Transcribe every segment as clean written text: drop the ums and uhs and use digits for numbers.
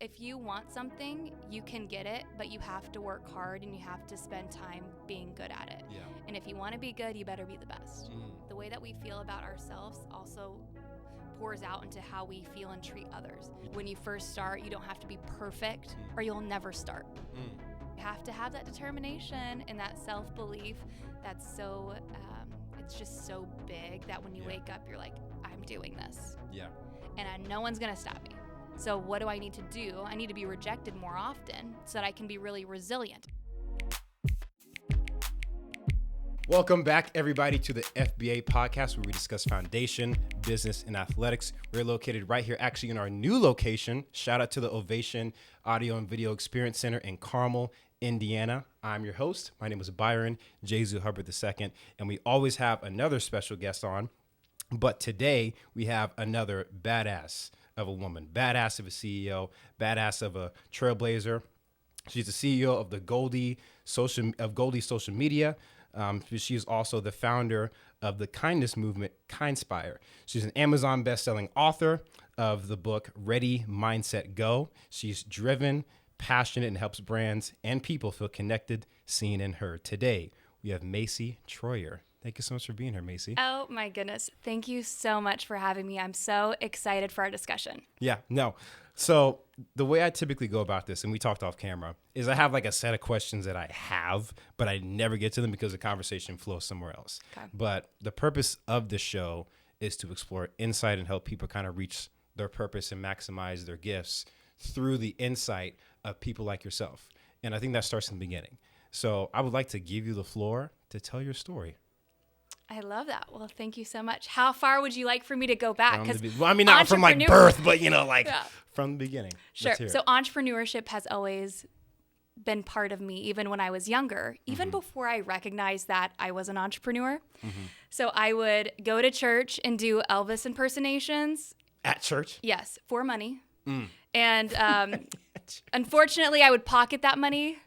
If you want something, you can get it, but you have to work hard and you have to spend time being good at it. Yeah. And if you want to be good, you better be the best. The way that we feel about ourselves also pours out into how we feel and treat others. When you first start, you don't have to be perfect or you'll never start. You have to have that determination and that self-belief that's so, it's just so big that when you wake up, you're like, I'm doing this. Yeah. And no one's going to stop me. So what do I need to do? I need to be rejected more often so that I can be really resilient. Welcome back, everybody, to the FBA podcast where we discuss foundation, business, and athletics. We're located right here, actually, in our new location. Shout out to the Ovation Audio and Video Experience Center in Carmel, Indiana. I'm your host. My name is Byron Jesu Hubbard II, and we always have another special guest on. But today we have another badass of a woman, badass of a CEO, badass of a trailblazer. She's the CEO of the Goldie Social Media. She's also the founder of the kindness movement, Kindspire. She's an Amazon best-selling author of the book Ready, Mindset, Go. She's driven, passionate, and helps brands and people feel connected, seen, and heard. Today, we have Macy Troyer. Thank you so much for being here, Macy. Oh my goodness. Thank you so much for having me. I'm so excited for our discussion. Yeah, no. So the way I typically go about this, and we talked off camera, is I have like a set of questions that I have, but I never get to them because the conversation flows somewhere else. Okay. But the purpose of the show is to explore insight and help people kind of reach their purpose and maximize their gifts through the insight of people like yourself. And I think that starts in the beginning. So I would like to give you the floor to tell your story. I love that. Well, thank you so much. How far would you like for me to go back? Not from like birth, but from the beginning. Sure. So entrepreneurship has always been part of me, even when I was younger, even before I recognized that I was an entrepreneur. So I would go to church and do Elvis impersonations. At church? Yes, for money. And unfortunately, I would pocket that money,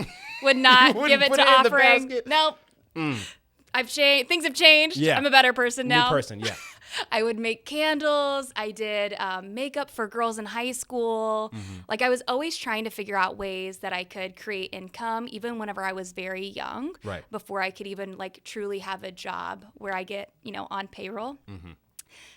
would not give it to offering. Nope. Things have changed. Yeah. I'm a better person now. New person, yeah. I would make candles. I did makeup for girls in high school. Like I was always trying to figure out ways that I could create income, even whenever I was very young, right, before I could even like truly have a job where I get, on payroll.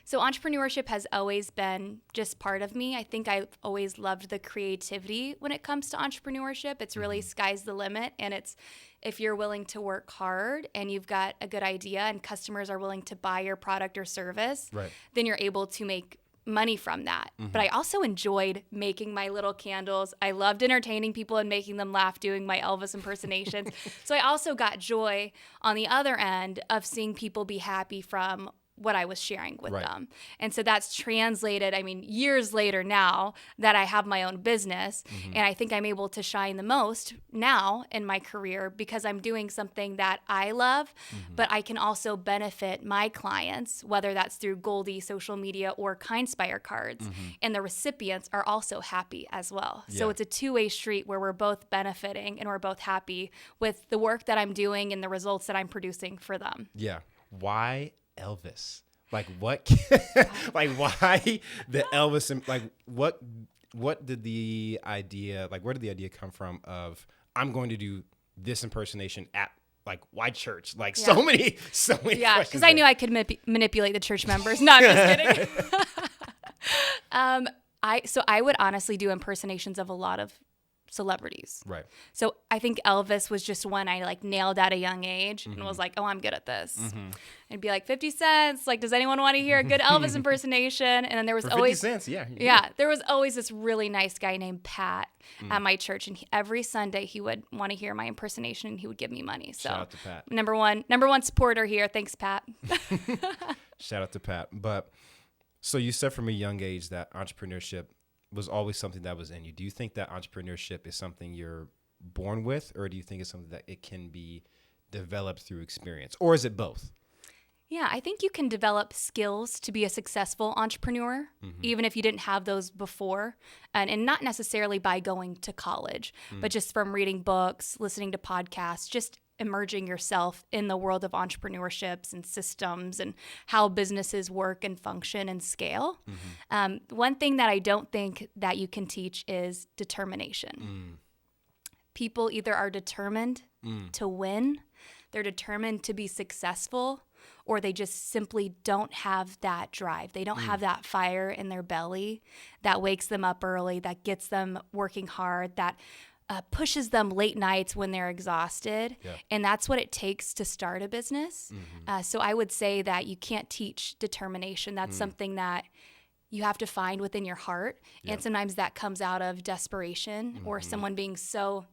So entrepreneurship has always been just part of me. I think I've always loved the creativity when it comes to entrepreneurship. It's really sky's the limit. And it's if you're willing to work hard and you've got a good idea and customers are willing to buy your product or service, right, then you're able to make money from that. But I also enjoyed making my little candles. I loved entertaining people and making them laugh doing my Elvis impersonations. So I also got joy on the other end of seeing people be happy from what I was sharing with them. And so that's translated, years later now that I have my own business, and I think I'm able to shine the most now in my career because I'm doing something that I love, but I can also benefit my clients, whether that's through Goldie Social Media or Kindspire cards, and the recipients are also happy as well. Yeah. So it's a two-way street where we're both benefiting and we're both happy with the work that I'm doing and the results that I'm producing for them. Yeah. Why Elvis? Like what? Like why the Elvis? And like what did the idea? Like where did the idea come from? Of I'm going to do this impersonation at like why church? Like so many. Yeah, because I knew I could manipulate the church members. No, I'm just kidding. I would honestly do impersonations of a lot of celebrities. Right. So I think Elvis was just one I like nailed at a young age and was like, oh, I'm good at this. I'd be like 50 cents. Like, does anyone want to hear a good Elvis impersonation? And then there was For always 50 cents, yeah. Yeah. There was always this really nice guy named Pat at my church. And every Sunday he would want to hear my impersonation and he would give me money. So shout out to Pat. Number one supporter here. Thanks, Pat. Shout out to Pat. But so you said from a young age that entrepreneurship was always something that was in you. Do you think that entrepreneurship is something you're born with, or do you think it's something that it can be developed through experience, or is it both? Yeah, I think you can develop skills to be a successful entrepreneur, even if you didn't have those before, and not necessarily by going to college, but just from reading books, listening to podcasts, just immersing yourself in the world of entrepreneurships and systems and how businesses work and function and scale. One thing that I don't think that you can teach is determination. People either are determined to win, they're determined to be successful, or they just simply don't have that drive. They don't have that fire in their belly that wakes them up early, that gets them working hard, that pushes them late nights when they're exhausted. Yeah. And that's what it takes to start a business. So I would say that you can't teach determination. That's something that you have to find within your heart. Yeah. And sometimes that comes out of desperation or someone being so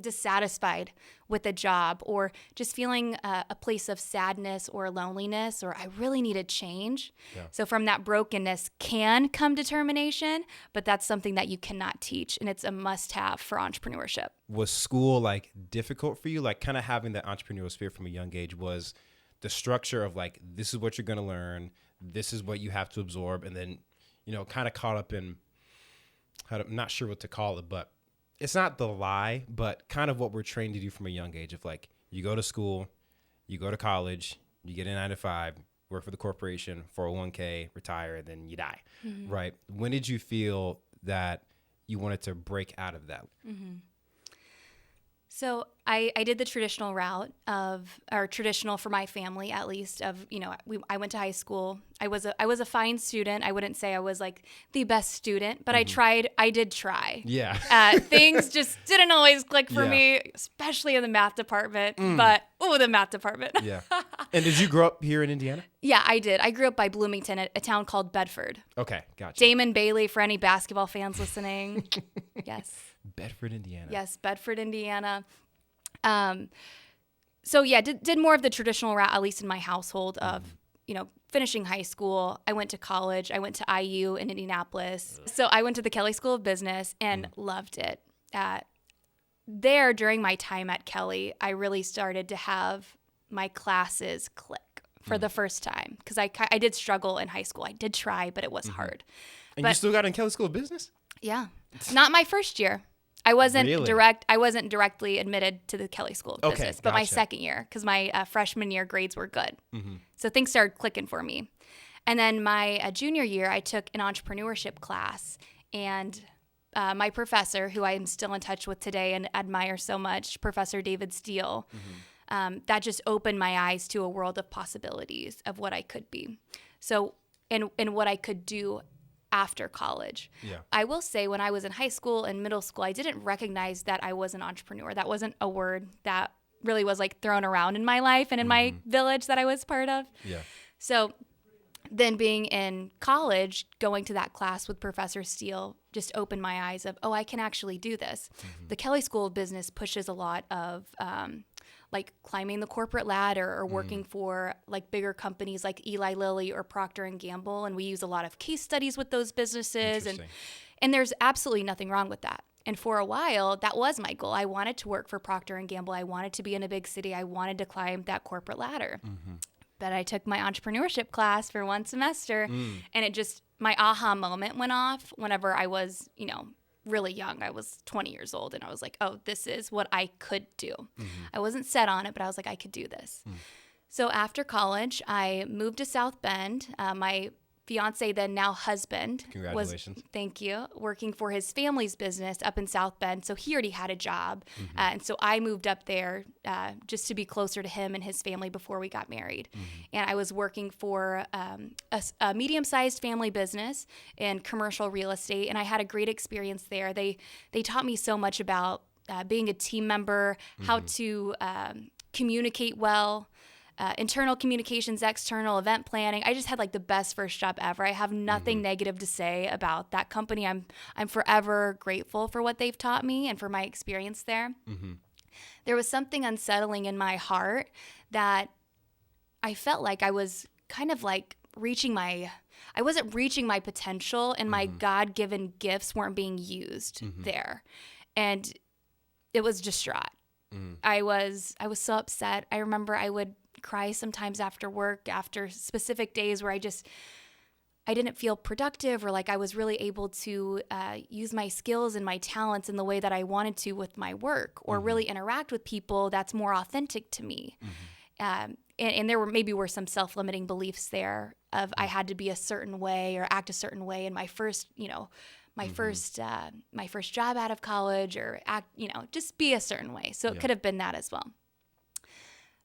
dissatisfied with a job, or just feeling a place of sadness or loneliness, or I really need a change. Yeah. So from that brokenness can come determination, but that's something that you cannot teach, and it's a must-have for entrepreneurship. Was school like difficult for you? Like kind of having that entrepreneurial spirit from a young age, was the structure of like, this is what you're going to learn, this is what you have to absorb, and then, you know, kind of caught up in, I'm not sure what to call it, but it's not the lie, but kind of what we're trained to do from a young age of like, you go to school, you go to college, you get a 9 to 5, work for the corporation, 401k, retire, and then you die, right? When did you feel that you wanted to break out of that? So I did the traditional route or traditional for my family at least of, you know, I went to high school. I was a fine student. I wouldn't say I was like the best student, but I did try. Yeah. Things just didn't always click for me, especially in the math department, but the math department. Yeah. And did you grow up here in Indiana? Yeah, I did. I grew up by Bloomington, a town called Bedford. Okay, gotcha. Damon Bailey, for any basketball fans listening. Yes. Bedford, Indiana. Yes, Bedford, Indiana. So yeah, did more of the traditional route, at least in my household, of, you know, finishing high school. I went to college. I went to IU in Indianapolis. So I went to the Kelley School of Business and loved it. There, during my time at Kelley, I really started to have my classes click for the first time, because I did struggle in high school. I did try, but it was hard. And you still got in Kelley School of Business? Yeah. Not my first year. I wasn't Really? I wasn't directly admitted to the Kelley School of Okay, Business, but my gotcha. second year, because my freshman year grades were good. So things started clicking for me. And then my junior year, I took an entrepreneurship class, and my professor, who I am still in touch with today and admire so much, Professor David Steele, that just opened my eyes to a world of possibilities of what I could be. So, and what I could do after college. Yeah. I will say, when I was in high school and middle school, I didn't recognize that I was an entrepreneur. That wasn't a word that really was like thrown around in my life and in my village that I was part of. Yeah. So then being in college, going to that class with Professor Steele just opened my eyes of, I can actually do this. The Kelley School of Business pushes a lot of like climbing the corporate ladder or working for like bigger companies like Eli Lilly or Procter and Gamble. And we use a lot of case studies with those businesses. And there's absolutely nothing wrong with that. And for a while, that was my goal. I wanted to work for Procter and Gamble. I wanted to be in a big city. I wanted to climb that corporate ladder. But I took my entrepreneurship class for one semester, and it just, my aha moment went off whenever I was, you know, really young. I was 20 years old, and I was like, this is what I could do. I wasn't set on it, but I was like, I could do this. So after college, I moved to South Bend. My fiance, then now husband, Congratulations. Thank you, working for his family's business up in South Bend. So he already had a job. And so I moved up there just to be closer to him and his family before we got married. And I was working for a medium-sized family business in commercial real estate. And I had a great experience there. They taught me so much about being a team member, how to communicate well, internal communications, external event planning. I just had like the best first job ever. I have nothing negative to say about that company. I'm forever grateful for what they've taught me and for my experience there. There was something unsettling in my heart that I felt like I was kind of like I wasn't reaching my potential, and my God-given gifts weren't being used there. And it was distraught. I was so upset. I remember I would cry sometimes after work, after specific days where I didn't feel productive or like I was really able to use my skills and my talents in the way that I wanted to with my work or really interact with people that's more authentic to me. And there were some self-limiting beliefs there of I had to be a certain way or act a certain way in my first, my first job out of college or act, just be a certain way. So it could have been that as well.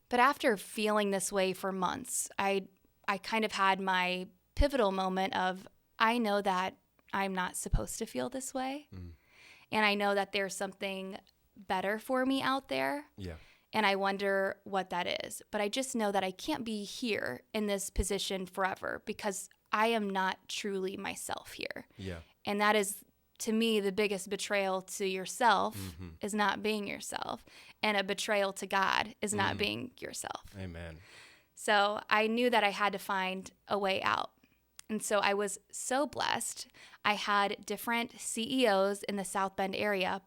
But after feeling this way for months, I kind of had my pivotal moment of I know that I'm not supposed to feel this way. And I know that there's something better for me out there. Yeah. And I wonder what that is. But I just know that I can't be here in this position forever because I am not truly myself here. Yeah. And that is, to me, the biggest betrayal to yourself is not being yourself. And a betrayal to God is not being yourself. Amen. So I knew that I had to find a way out. And so I was so blessed. I had different CEOs in the South Bend area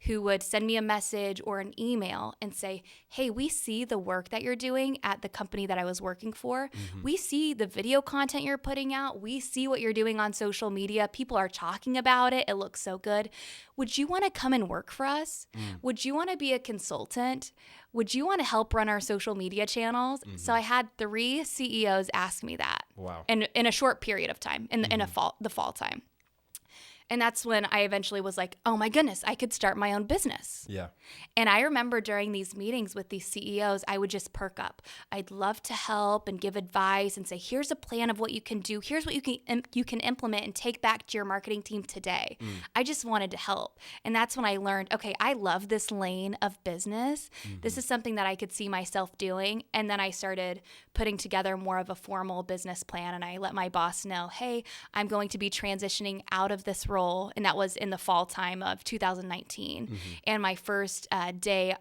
who would send me a message or an email and say, hey, we see the work that you're doing at the company that I was working for. We see the video content you're putting out. We see what you're doing on social media. People are talking about it. It looks so good. Would you want to come and work for us? Would you want to be a consultant? Would you want to help run our social media channels? So I had 3 CEOs ask me that. Wow. In a short period of time, in the fall time. And that's when I eventually was like, oh my goodness, I could start my own business. Yeah. And I remember during these meetings with these CEOs, I would just perk up. I'd love to help and give advice and say, here's a plan of what you can do. Here's what you can implement and take back to your marketing team today. I just wanted to help. And that's when I learned, okay, I love this lane of business. This is something that I could see myself doing. And then I started putting together more of a formal business plan. And I let my boss know, hey, I'm going to be transitioning out of this role. And that was in the fall time of 2019. And my first day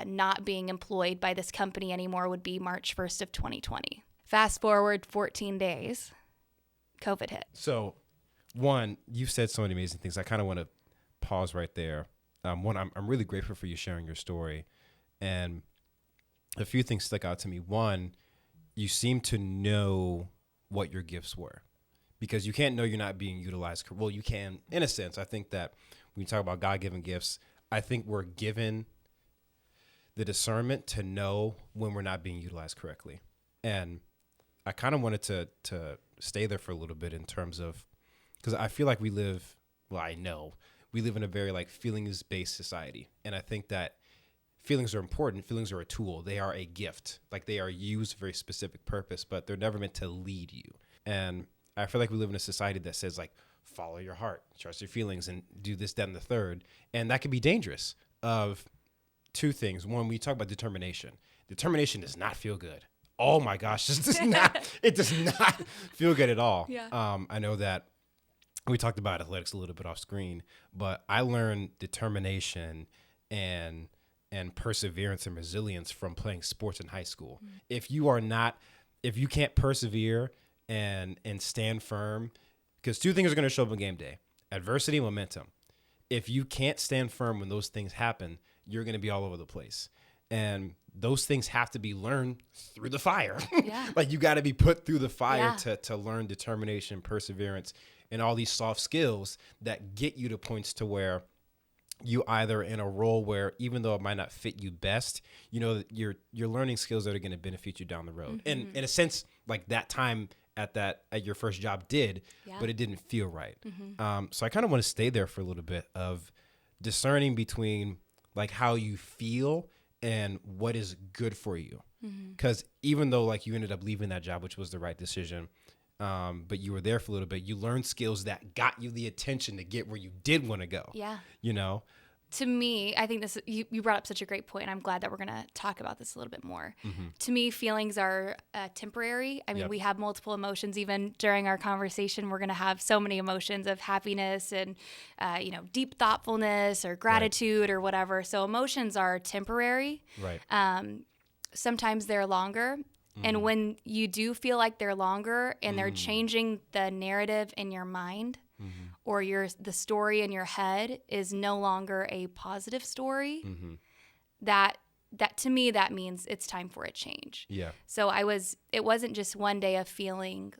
not being employed by this company anymore would be March 1st of 2020. Fast forward 14 days, COVID hit. So, one, you've said so many amazing things. I kind of want to pause right there. One, I'm really grateful for you sharing your story. And a few things stuck out to me. One, you seem to know what your gifts were, because you can't know you're not being utilized. Well, you can, in a sense. I think that when you talk about God-given gifts, I think we're given the discernment to know when we're not being utilized correctly. And I kind of wanted to stay there for a little bit in terms of, because I feel like I know we live in a very feelings-based society. And I think that feelings are important. Feelings are a tool. They are a gift. They are used for a specific purpose, but they're never meant to lead you. And I feel like we live in a society that says follow your heart, trust your feelings, and do this, that, and the third. And that can be dangerous of two things. One, we talk about determination. Determination does not feel good. Oh my gosh, it does not feel good at all. Yeah. I know that we talked about athletics a little bit off screen, but I learned determination and perseverance and resilience from playing sports in high school. If you can't persevere and stand firm, because two things are going to show up on game day: adversity and momentum. If you can't stand firm when those things happen, you're going to be all over the place. And those things have to be learned through the fire. Yeah. You got to be put through the fire to learn determination, perseverance, and all these soft skills that get you to points to where you either in a role where, even though it might not fit you best, that you're learning skills that are going to benefit you down the road. And in a sense, that time at your first job did, but it didn't feel right. So I kind of want to stay there for a little bit of discerning between how you feel and what is good for you. Because even though you ended up leaving that job, which was the right decision, but you were there for a little bit, you learned skills that got you the attention to get where you did want to go. Yeah. To me, I think you brought up such a great point, and I'm glad that we're going to talk about this a little bit more. To me, feelings are temporary. I mean, we have multiple emotions. Even during our conversation, we're going to have so many emotions of happiness and, deep thoughtfulness or gratitude or whatever. So emotions are temporary. Right. Sometimes they're longer. And when you do feel like they're longer and they're changing the narrative in your mind, or the story in your head is no longer a positive story, that to me, that means it's time for a change. Yeah. So it wasn't just one day of feeling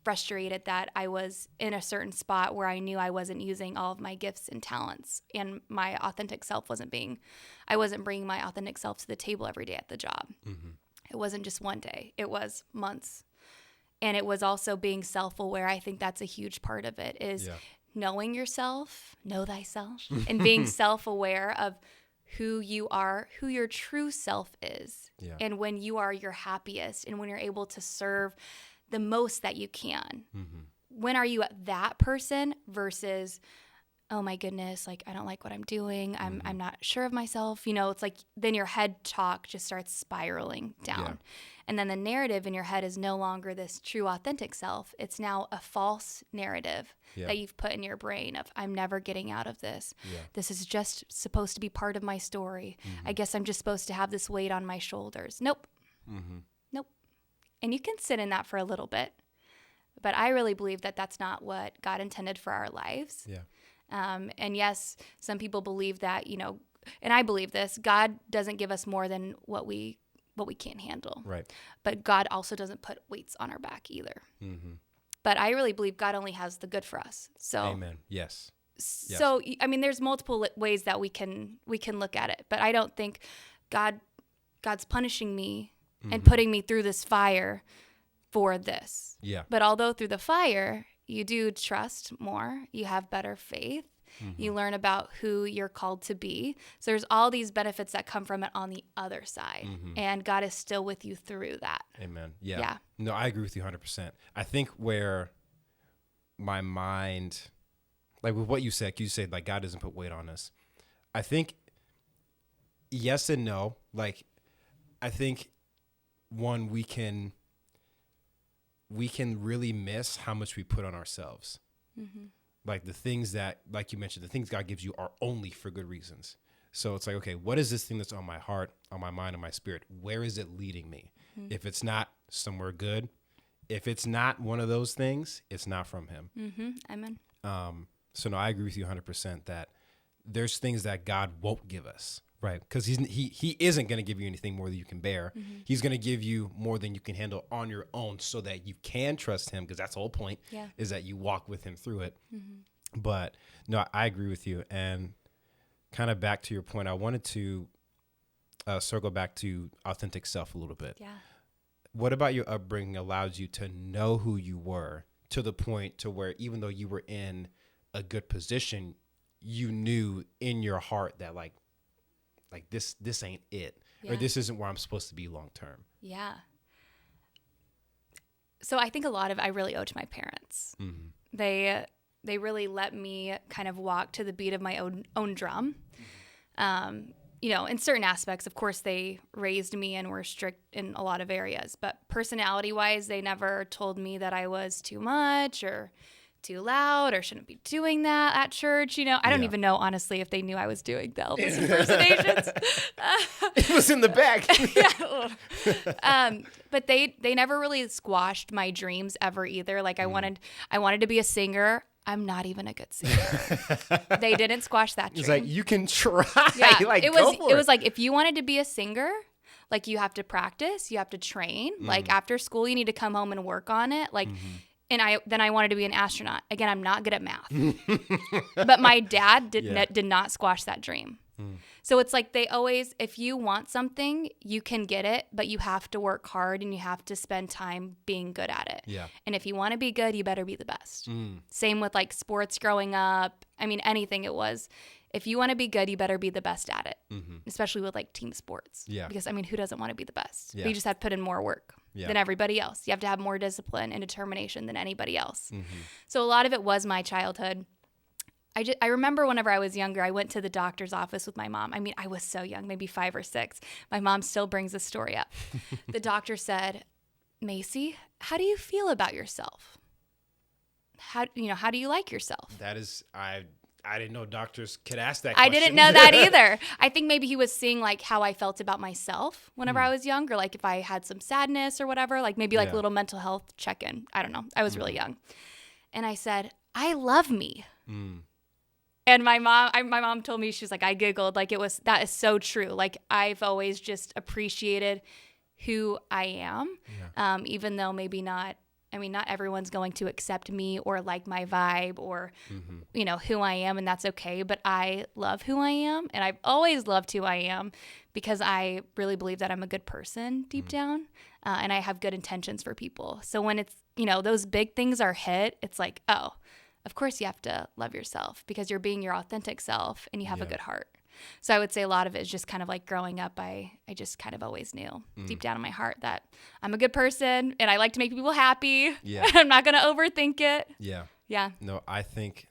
frustrated that I was in a certain spot where I knew I wasn't using all of my gifts and talents, and my authentic self I wasn't bringing my authentic self to the table every day at the job. Mm-hmm. It wasn't just one day, it was months. And it was also being self-aware. I think that's a huge part of it is knowing yourself, know thyself, and being self-aware of who you are, who your true self is. Yeah. And when you are your happiest and when you're able to serve the most that you can. Mm-hmm. When are you that person versus, oh my goodness, like I don't like what I'm doing. I'm not sure of myself. It's like then your head talk just starts spiraling down. Yeah. And then the narrative in your head is no longer this true authentic self. It's now a false narrative that you've put in your brain of I'm never getting out of this. Yeah. This is just supposed to be part of my story. Mm-hmm. I guess I'm just supposed to have this weight on my shoulders. Nope. Mm-hmm. Nope. And you can sit in that for a little bit. But I really believe that that's not what God intended for our lives. Yeah. And yes, some people believe that, and I believe this, God doesn't give us more than what we can't handle. Right. But God also doesn't put weights on our back either. Mm-hmm. But I really believe God only has the good for us. So amen. Yes. So, I mean, there's multiple ways that we can look at it, but I don't think God's punishing me and putting me through this fire for this. Yeah. But although through the fire, you do trust more, you have better faith, you learn about who you're called to be. So there's all these benefits that come from it on the other side. And God is still with you through that. Amen. Yeah. No, I agree with you 100%. I think where my mind, like with what you said like God doesn't put weight on us. I think yes and no. Like I think one, we can really miss how much we put on ourselves. Mm-hmm. Like the things that, like you mentioned, the things God gives you are only for good reasons. So it's like, okay, what is this thing that's on my heart, on my mind, on my spirit? Where is it leading me? Mm-hmm. If it's not somewhere good, if it's not one of those things, it's not from him. Mm-hmm. Amen. So no, I agree with you 100% that there's things that God won't give us. Right, because he isn't going to give you anything more than you can bear. Mm-hmm. He's going to give you more than you can handle on your own so that you can trust him, because that's the whole point, is that you walk with him through it. Mm-hmm. But no, I agree with you. And kind of back to your point, I wanted to circle back to authentic self a little bit. Yeah. What about your upbringing allowed you to know who you were to the point to where even though you were in a good position, you knew in your heart that like this ain't it, or this isn't where I'm supposed to be long term. Yeah. So I think I really owe to my parents. Mm-hmm. They really let me kind of walk to the beat of my own drum. In certain aspects, of course, they raised me and were strict in a lot of areas, but personality wise, they never told me that I was too much or too loud or shouldn't be doing that at church. I don't even know, honestly, if they knew I was doing the Elvis impersonations. It was in the back. But they never really squashed my dreams ever either. Like I wanted to be a singer. I'm not even a good singer. They didn't squash that dream. It's like, you can try. Yeah, like, it was like, if you wanted to be a singer, like you have to practice, you have to train. Like after school, you need to come home and work on it. Like, and I wanted to be an astronaut. Again, I'm not good at math. But my dad did not squash that dream. So it's like they always, if you want something, you can get it, but you have to work hard and you have to spend time being good at it. Yeah. And if you want to be good, you better be the best. Same with like sports growing up. I mean, anything it was. If you want to be good, you better be the best at it, especially with like team sports. Yeah. Because, I mean, who doesn't want to be the best? Yeah. But you just have to put in more work than everybody else. You have to have more discipline and determination than anybody else. So a lot of it was my childhood. I remember whenever I was younger, I went to the doctor's office with my mom. I mean, I was so young, maybe 5 or 6. My mom still brings this story up. The doctor said, Macy, how do you feel about yourself? How do you like yourself? That is, I didn't know doctors could ask that question. I didn't know that either. I think maybe he was seeing like how I felt about myself whenever I was young, or like if I had some sadness or whatever, like maybe like a little mental health check-in. I don't know. I was really young. And I said, I love me. And my mom told me, she was like, I giggled. Like that is so true. Like I've always just appreciated who I am, even though maybe not I mean, not everyone's going to accept me or like my vibe or, you know, who I am, and that's okay. But I love who I am, and I've always loved who I am because I really believe that I'm a good person deep down, and I have good intentions for people. So when it's, you know, those big things are hit, it's like, oh, of course you have to love yourself because you're being your authentic self and you have a good heart. So I would say a lot of it is just kind of like growing up, I just kind of always knew deep down in my heart that I'm a good person and I like to make people happy. Yeah. I'm not going to overthink it. Yeah. Yeah. No, I think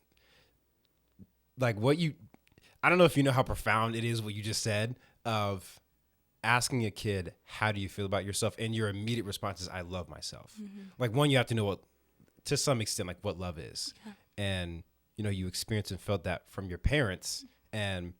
like I don't know if you know how profound it is what you just said of asking a kid, how do you feel about yourself? And your immediate response is, I love myself. Like one, you have to know to some extent, like what love is. Yeah. And, you know, you experienced and felt that from your parents. And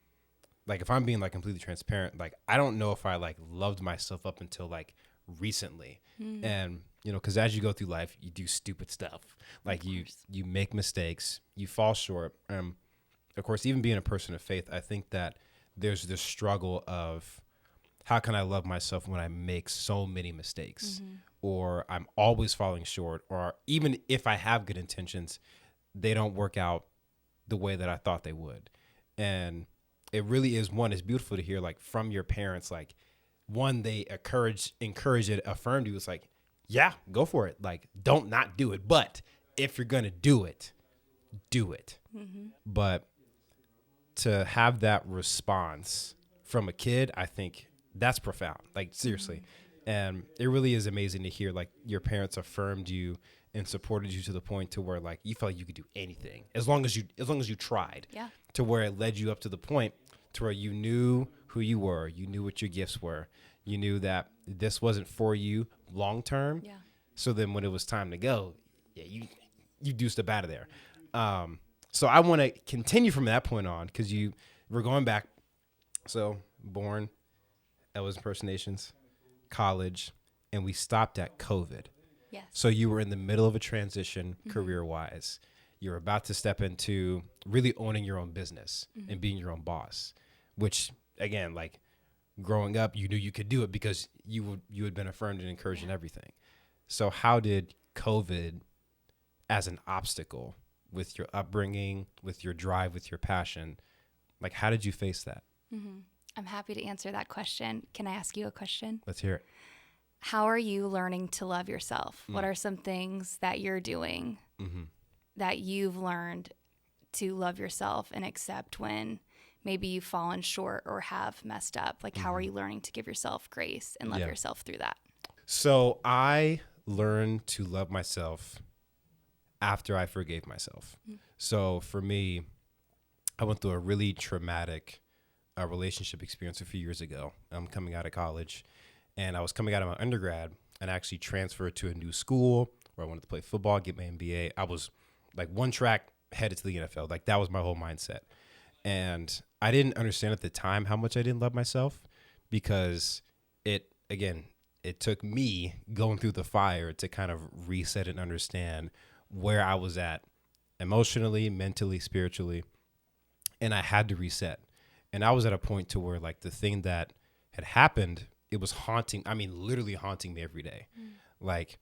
like, if I'm being like completely transparent, like, I don't know if I like loved myself up until like recently. And, you know, cause as you go through life, you do stupid stuff. Like you make mistakes, you fall short. Of course, even being a person of faith, I think that there's this struggle of how can I love myself when I make so many mistakes or I'm always falling short, or even if I have good intentions, they don't work out the way that I thought they would. And it really is, one, it's beautiful to hear like from your parents, like one, they encourage it, affirmed you. It's like, yeah, go for it. Like, don't not do it. But if you're going to do it, do it. But to have that response from a kid, I think that's profound. Like seriously. And it really is amazing to hear like your parents affirmed you and supported you to the point to where like you felt like you could do anything as long as you tried. Yeah. To where it led you up to the point to where you knew who you were, you knew what your gifts were, you knew that this wasn't for you long term. Yeah. So then when it was time to go, yeah, you do step out of there. So I want to continue from that point on because we're going back. So born, Elvis impersonations, college, and we stopped at COVID. Yes. So you were in the middle of a transition career-wise. You're about to step into really owning your own business and being your own boss, which again, like growing up, you knew you could do it because you had been affirmed and encouraged in everything. So how did COVID as an obstacle with your upbringing, with your drive, with your passion, like how did you face that? I'm happy to answer that question. Can I ask you a question? Let's hear it. How are you learning to love yourself? What are some things that you're doing that you've learned to love yourself and accept when maybe you've fallen short or have messed up? Like, how are you learning to give yourself grace and love yourself through that? So I learned to love myself after I forgave myself. So for me, I went through a really traumatic relationship experience a few years ago. I'm coming out of college, and I was coming out of my undergrad and I actually transferred to a new school where I wanted to play football, get my MBA. I was like one track headed to the NFL. Like that was my whole mindset. And I didn't understand at the time how much I didn't love myself because it took me going through the fire to kind of reset and understand where I was at emotionally, mentally, spiritually. And I had to reset. And I was at a point to where like the thing that had happened, it was literally haunting me every day. Like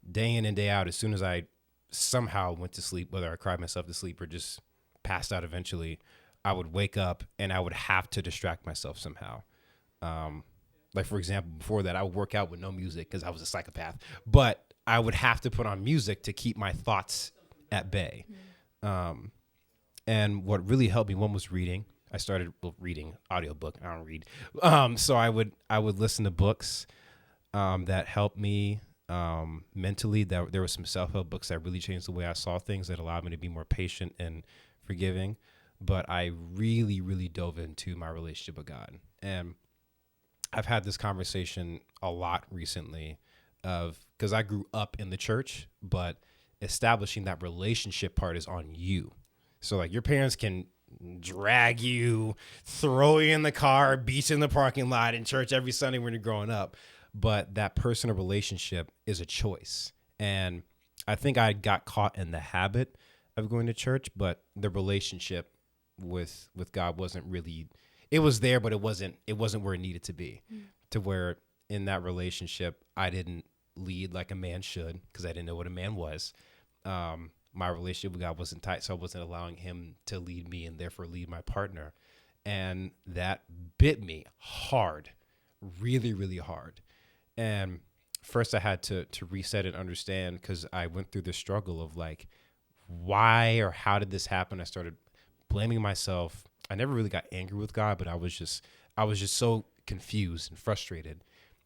day in and day out, as soon as I somehow went to sleep, whether I cried myself to sleep or just passed out eventually, I would wake up and I would have to distract myself somehow. Like for example, before that, I would work out with no music because I was a psychopath, but I would have to put on music to keep my thoughts at bay. And what really helped me, one was reading. I started reading audiobook. I don't read. So I would listen to books that helped me mentally. That there were some self-help books that really changed the way I saw things, that allowed me to be more patient and forgiving. But I really, really dove into my relationship with God. And I've had this conversation a lot recently because I grew up in the church, but establishing that relationship part is on you. So like your parents can drag you, throw you in the car, beat you in the parking lot in church every Sunday when you're growing up. But that personal relationship is a choice. And I think I got caught in the habit of going to church, but the relationship with God wasn't really, it was there, but it wasn't where it needed to be. To where in that relationship, I didn't lead like a man should, because I didn't know what a man was. My relationship with God wasn't tight, so I wasn't allowing him to lead me and therefore lead my partner. And that bit me hard, really, really hard. And first I had to reset and understand, because I went through this struggle of like, why or how did this happen? I started blaming myself. I never really got angry with God, but I was just so confused and frustrated.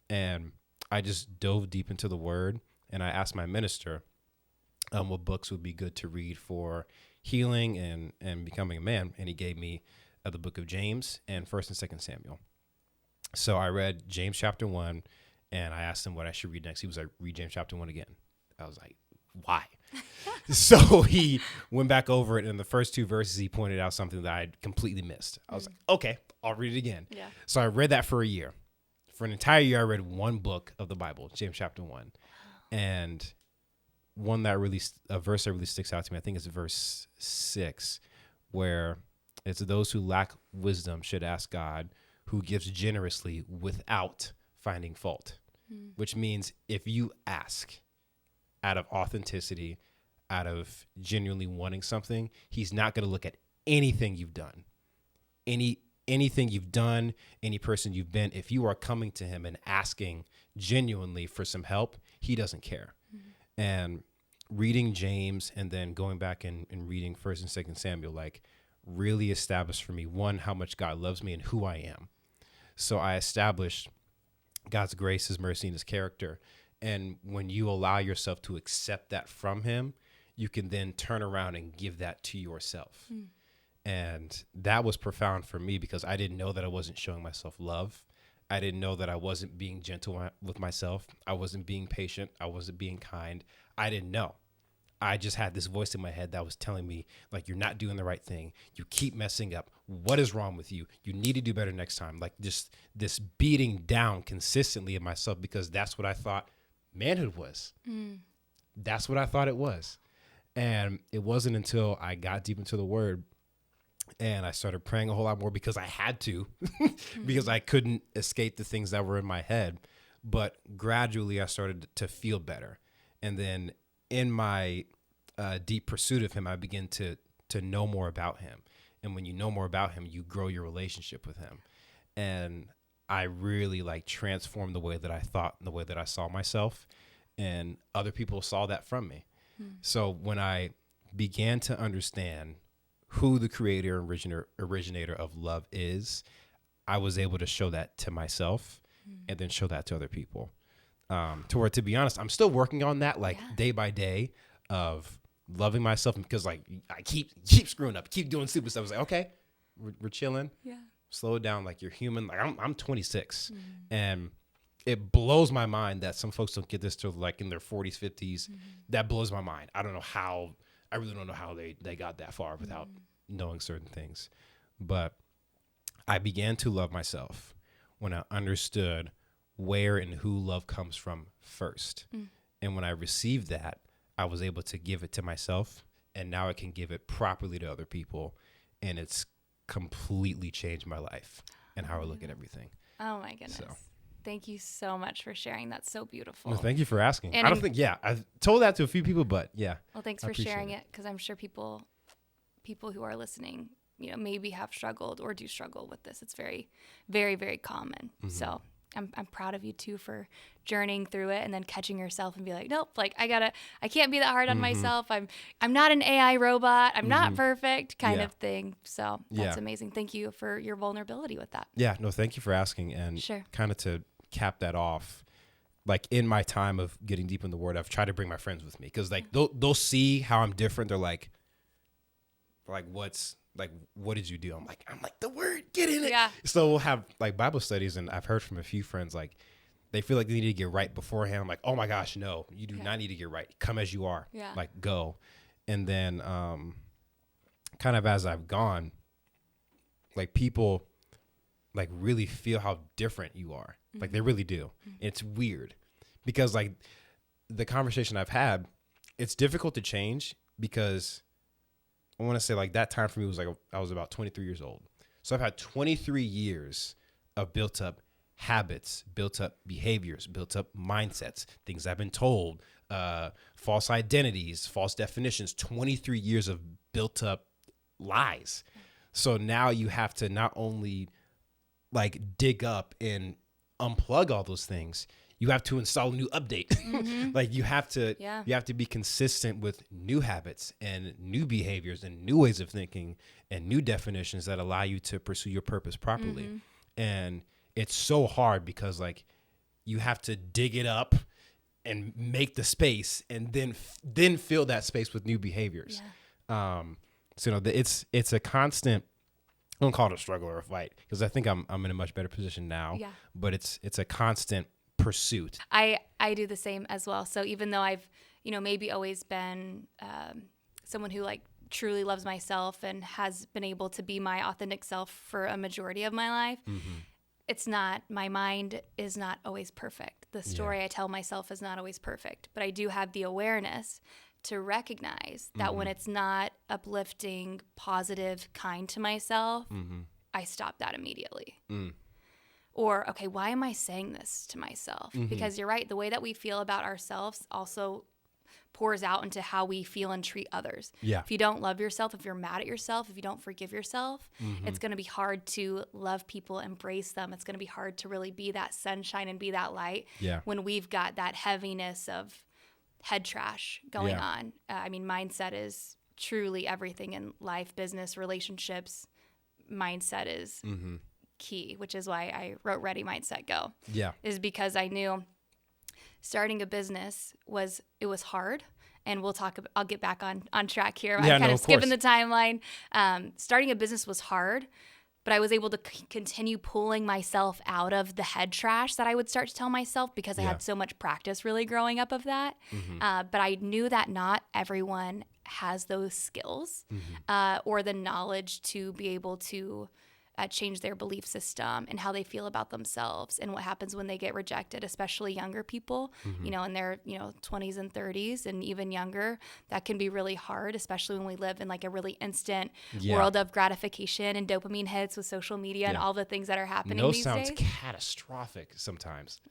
And I just dove deep into the word, and I asked my minister what books would be good to read for healing and becoming a man. And he gave me the book of James and 1st and 2nd Samuel. So I read James chapter 1, and I asked him what I should read next. He was like, read James chapter 1 again. I was like, why? So he went back over it, and in the first 2 verses, he pointed out something that I had completely missed. I was like, okay, I'll read it again. Yeah. So I read that for a year. For an entire year, I read one book of the Bible, James chapter 1. And a verse that really sticks out to me, I think it's verse 6, where it's those who lack wisdom should ask God, who gives generously without finding fault, which means if you ask out of authenticity, out of genuinely wanting something, he's not going to look at anything you've done, anything you've done, any person you've been. If you are coming to him and asking genuinely for some help, he doesn't care. And reading James and then going back and reading 1st and 2nd Samuel, like, really established for me, one, how much God loves me and who I am. So I established God's grace, his mercy, and his character. And when you allow yourself to accept that from him, you can then turn around and give that to yourself. And that was profound for me, because I didn't know that I wasn't showing myself love. I didn't know that I wasn't being gentle with myself. I wasn't being patient. I wasn't being kind. I didn't know. I just had this voice in my head that was telling me, like, you're not doing the right thing. You keep messing up. What is wrong with you? You need to do better next time. Like, just this beating down consistently of myself, because that's what I thought manhood was. That's what I thought it was. And it wasn't until I got deep into the word and I started praying a whole lot more, because I had to, because I couldn't escape the things that were in my head. But gradually I started to feel better. And then in my deep pursuit of him, I began to know more about him. And when you know more about him, you grow your relationship with him. And I really transformed the way that I thought and the way that I saw myself. And other people saw that from me. So when I began to understand who the creator and originator of love is, I was able to show that to myself and then show that to other people. To be honest, I'm still working on that, day by day, of loving myself, because I keep screwing up, keep doing stupid stuff. I was like, okay, we're chilling. Yeah. Slow it down. Like, you're human. Like, I'm 26 and it blows my mind that some folks don't get this till in their 40s, 50s. That blows my mind. I really don't know how they got that far without knowing certain things. But I began to love myself when I understood where and who love comes from first. And when I received that, I was able to give it to myself, and now I can give it properly to other people. And it's completely changed my life and how I look at everything. Oh my goodness. Thank you so much for sharing. That's so beautiful. No, thank you for asking. And I've told that to a few people, but yeah. Well, thanks for sharing it, because I'm sure people who are listening, maybe have struggled or do struggle with this. It's very, very, very common. So I'm proud of you too for journeying through it and then catching yourself and be like, nope, I can't be that hard on myself. I'm not an AI robot. I'm not perfect kind of thing. So that's amazing. Thank you for your vulnerability with that. Yeah, no, thank you for asking. And kind of to cap that off, in my time of getting deep in the word, I've tried to bring my friends with me, because they'll see how I'm different. They're like, what did you do? I'm like, the word, get in it. Yeah. So we'll have Bible studies, and I've heard from a few friends, they feel like they need to get right beforehand. I'm like, oh my gosh, no, you do not need to get right. Come as you are. Yeah. Go. And then kind of as I've gone, people really feel how different you are. They really do. It's weird, because the conversation I've had, it's difficult to change, because I want to say that time for me was I was about 23 years old. So I've had 23 years of built up habits, built up behaviors, built up mindsets, things I've been told, false identities, false definitions, 23 years of built up lies. So now you have to not only like dig up and unplug all those things, you have to install a new update. Like you have to be consistent with new habits and new behaviors and new ways of thinking and new definitions that allow you to pursue your purpose properly. And it's so hard because like you have to dig it up and make the space and then fill that space with new behaviors. So it's a constant, I don't call it a struggle or a fight because I think I'm in a much better position now, but it's a constant pursuit. I do the same as well. So even though I've, maybe always been someone who like truly loves myself and has been able to be my authentic self for a majority of my life, it's not, my mind is not always perfect. The story I tell myself is not always perfect, but I do have the awareness to recognize that when it's not uplifting, positive, kind to myself, I stop that immediately. Or, okay, why am I saying this to myself? Because you're right, the way that we feel about ourselves also pours out into how we feel and treat others. If you don't love yourself, if you're mad at yourself, if you don't forgive yourself, it's going to be hard to love people, embrace them. It's going to be hard to really be that sunshine and be that light when we've got that heaviness of head trash going on. I mean, mindset is truly everything in life, business, relationships. Mindset is key, which is why I wrote Ready, Mindset, Go. Is because I knew starting a business was hard. And I'll get back on track here. I'm kind of skipping the timeline. Starting a business was hard, but I was able to continue pulling myself out of the head trash that I would start to tell myself because I had so much practice really growing up of that. But I knew that not everyone has those skills or the knowledge to be able to change their belief system and how they feel about themselves and what happens when they get rejected, especially younger people, in their, 20s and 30s and even younger. That can be really hard, especially when we live in like a really instant world of gratification and dopamine hits with social media and all the things that are happening these days. Sounds catastrophic sometimes.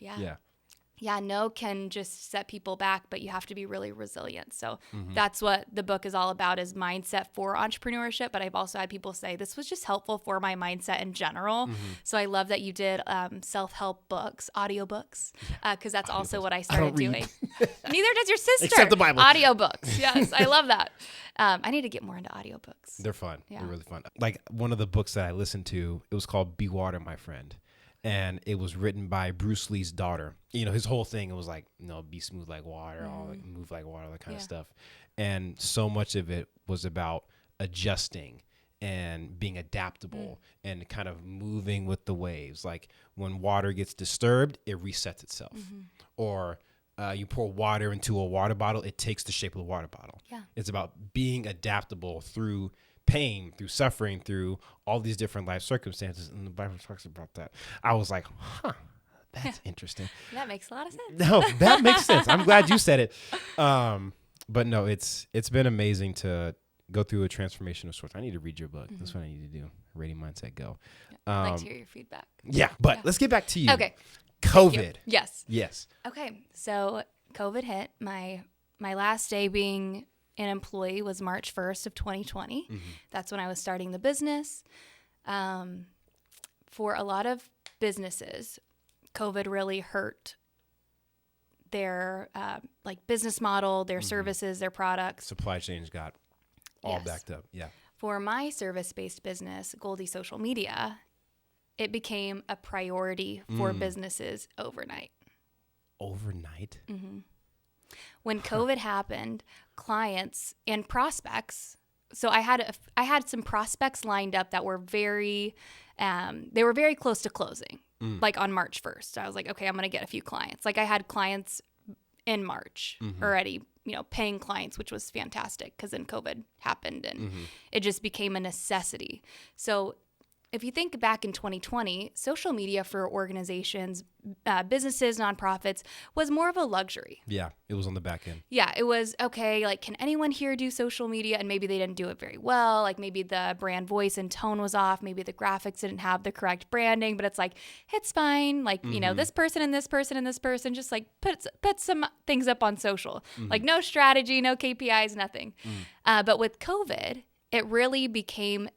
No can just set people back, but you have to be really resilient. So that's what the book is all about, is mindset for entrepreneurship. But I've also had people say this was just helpful for my mindset in general. So I love that you did self-help books, audiobooks, because that's also what I started doing. Neither does your sister. Except the Bible. Audiobooks. Yes, I love that. I need to get more into audiobooks. They're fun. They're really fun. Like one of the books that I listened to, it was called Be Water, My Friend. And it was written by Bruce Lee's daughter. His whole thing, it was like, be smooth like water, all like move like water, that kind of stuff. And so much of it was about adjusting and being adaptable and kind of moving with the waves. Like when water gets disturbed, it resets itself. Or you pour water into a water bottle, it takes the shape of the water bottle. It's about being adaptable through pain, through suffering, through all these different life circumstances. And the Bible talks about that. I was like, that's interesting. That makes a lot of sense. No, that makes sense. I'm glad you said it. But no, it's been amazing to go through a transformation of sorts. I need to read your book. That's what I need to do. Ready, Mindset, Go. I'd like to hear your feedback. But let's get back to you. Okay. COVID. Yes. Okay. So COVID hit. My last day being an employee was March 1st of 2020. That's when I was starting the business. For a lot of businesses, COVID really hurt their business model, their services, their products. Supply chains got all backed up. For my service-based business, Goldie Social Media, it became a priority for businesses overnight. Overnight? When COVID happened, clients and prospects, so I had some prospects lined up that were very close to closing, like on March 1st. I was like, okay, I'm going to get a few clients. Like I had clients in March already, paying clients, which was fantastic because then COVID happened and it just became a necessity. So if you think back in 2020, social media for organizations, businesses, nonprofits was more of a luxury. Yeah, it was on the back end. Yeah, it was, okay, like, can anyone here do social media? And maybe they didn't do it very well. Like, maybe the brand voice and tone was off. Maybe the graphics didn't have the correct branding, but it's like, it's fine. Like, you know, this person and this person and this person just like put some things up on social. Like, no strategy, no KPIs, nothing. But with COVID, it really became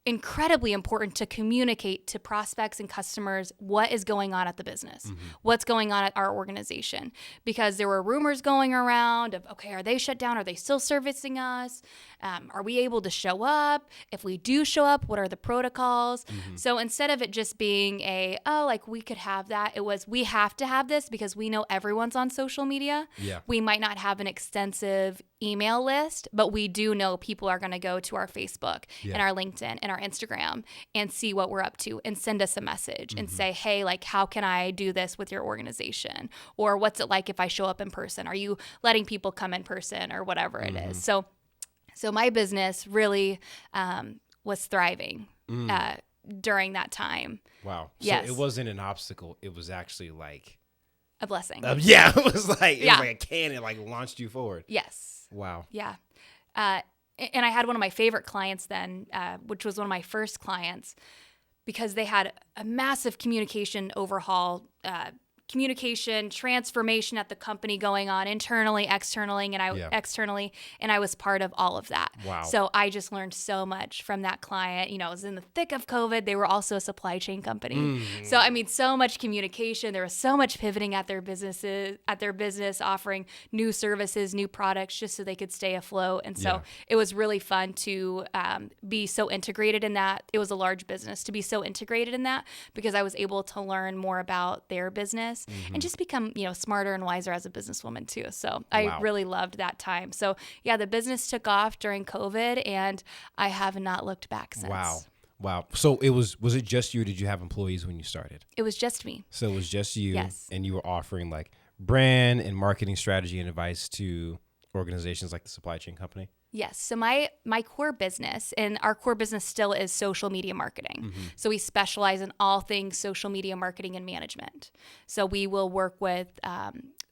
incredibly important to communicate to prospects and customers what is going on at the business, what's going on at our organization, because there were rumors going around of, okay, are they shut down? Are they still servicing us? Are we able to show up? If we do show up, what are the protocols? So instead of it just being like we could have that, it was, we have to have this because we know everyone's on social media. Yeah. We might not have an extensive email list, but we do know people are going to go to our Facebook and our LinkedIn and our Instagram and see what we're up to and send us a message and say, hey, like, how can I do this with your organization? Or what's it like if I show up in person? Are you letting people come in person or whatever it is? So my business really was thriving during that time. Wow. Yes. So it wasn't an obstacle. It was actually like a blessing. Yeah, it was like a cannon, like launched you forward. Yes. Wow. Yeah. And I had one of my favorite clients then, which was one of my first clients, because they had a massive communication overhaul, communication transformation at the company going on internally, externally, and I was part of all of that. Wow. So I just learned so much from that client. You know, it was in the thick of COVID. They were also a supply chain company. So I mean, so much communication. There was so much pivoting at their business, offering new services, new products, just so they could stay afloat. And so it was really fun to be so integrated in that. It was a large business, to be so integrated in that, because I was able to learn more about their business and just become, you know, smarter and wiser as a businesswoman too. So I really loved that time. So yeah, the business took off during COVID, and I have not looked back since. Wow. So was it just you, or did you have employees when you started? It was just me. So it was just you. Yes. And you were offering like brand and marketing strategy and advice to organizations like the supply chain company? Yes. So my core business, and our core business still is social media marketing. So we specialize in all things social media marketing and management. So we will work with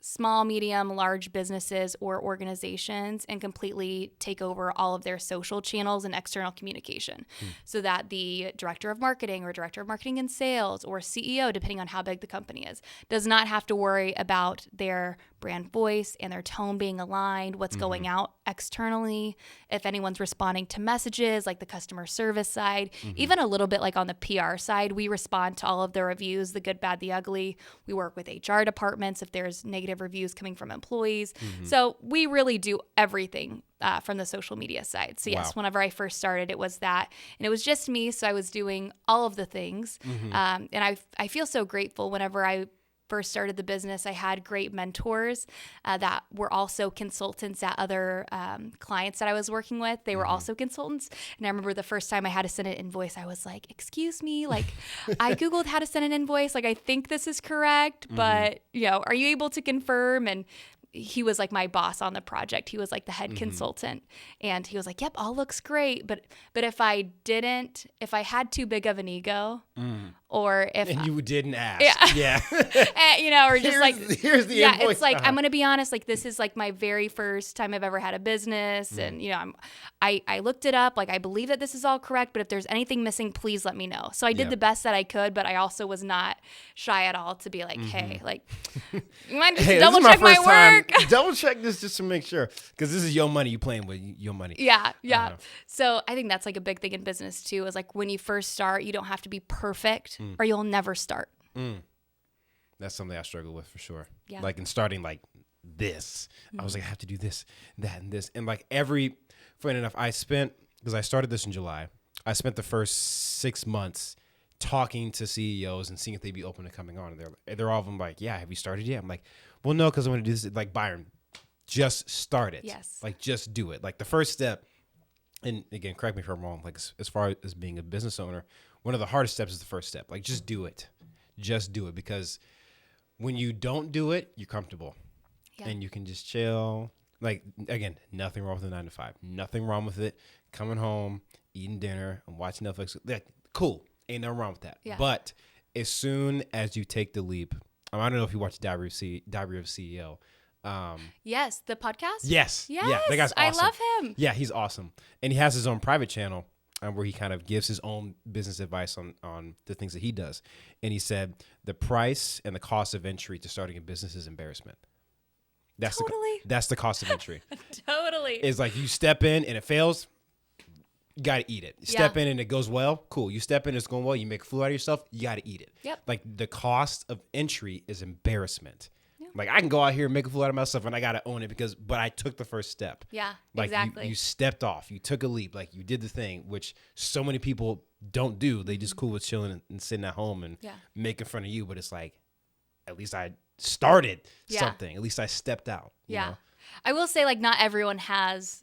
small, medium, large businesses or organizations and completely take over all of their social channels and external communication, so that the director of marketing or director of marketing and sales or CEO, depending on how big the company is, does not have to worry about their brand voice and their tone being aligned, what's going out externally, if anyone's responding to messages, like the customer service side, even a little bit like on the PR side. We respond to all of the reviews, the good, bad, the ugly. We work with HR departments if there's negative reviews coming from employees. So we really do everything from the social media side. So yes, whenever I first started, it was that, and it was just me. So I was doing all of the things. And I feel so grateful. Whenever I first started the business, I had great mentors that were also consultants at other clients that I was working with. They were also consultants. And I remember the first time I had to send an invoice, I was like, excuse me, like I Googled how to send an invoice. Like, I think this is correct, but you know, are you able to confirm? And he was like my boss on the project. He was like the head consultant, and he was like, yep, all looks great. But if I had too big of an ego, or if you didn't ask, and, you know, or just here's the invoice. It's like, I'm going to be honest, like, this is like my very first time I've ever had a business. And, you know, I looked it up. Like, I believe that this is all correct, but if there's anything missing, please let me know. So I did the best that I could, but I also was not shy at all to be like, hey, like, you might just double check my work. Double check this just to make sure, because this is your money. You playing with your money. Yeah. So I think that's like a big thing in business too, is like when you first start, you don't have to be perfect or you'll never start. That's something I struggle with for sure. Yeah. Like in starting like this, I was like, I have to do this, that, and this. And like funny enough, because I started this in July, I spent the first 6 months talking to CEOs and seeing if they'd be open to coming on. And they're all of them like, yeah, have you started yet? I'm like, well, no, because I want to do this. Like, Byron, just start it. Yes. Like, just do it. Like, the first step, and again, correct me if I'm wrong, like, as far as being a business owner, one of the hardest steps is the first step. Like, just do it. Just do it. Because when you don't do it, you're comfortable. Yeah. And you can just chill. Like, again, nothing wrong with the 9 to 5. Nothing wrong with it. Coming home, eating dinner, and watching Netflix. Like, cool. Ain't nothing wrong with that. Yeah. But as soon as you take the leap, I don't know if you watch Diary of CEO. Yes, the podcast. Yes. Yes. Yeah, that guy's awesome. I love him. Yeah, he's awesome. And he has his own private channel where he kind of gives his own business advice on the things that he does. And he said the price and the cost of entry to starting a business is embarrassment. That's that's the cost of entry. Totally. It's like you step in and it fails, you got to eat it. You step in and it goes well, cool. You step in, it's going well, you make a fool out of yourself, you got to eat it. Yep. Like the cost of entry is embarrassment. Like I can go out here and make a fool out of myself and I got to own it but I took the first step. Yeah, like exactly. You stepped off, you took a leap, like you did the thing, which so many people don't do. They just cool with chilling and sitting at home and making fun of you. But it's like, at least I started something. At least I stepped out. You know? I will say like not everyone has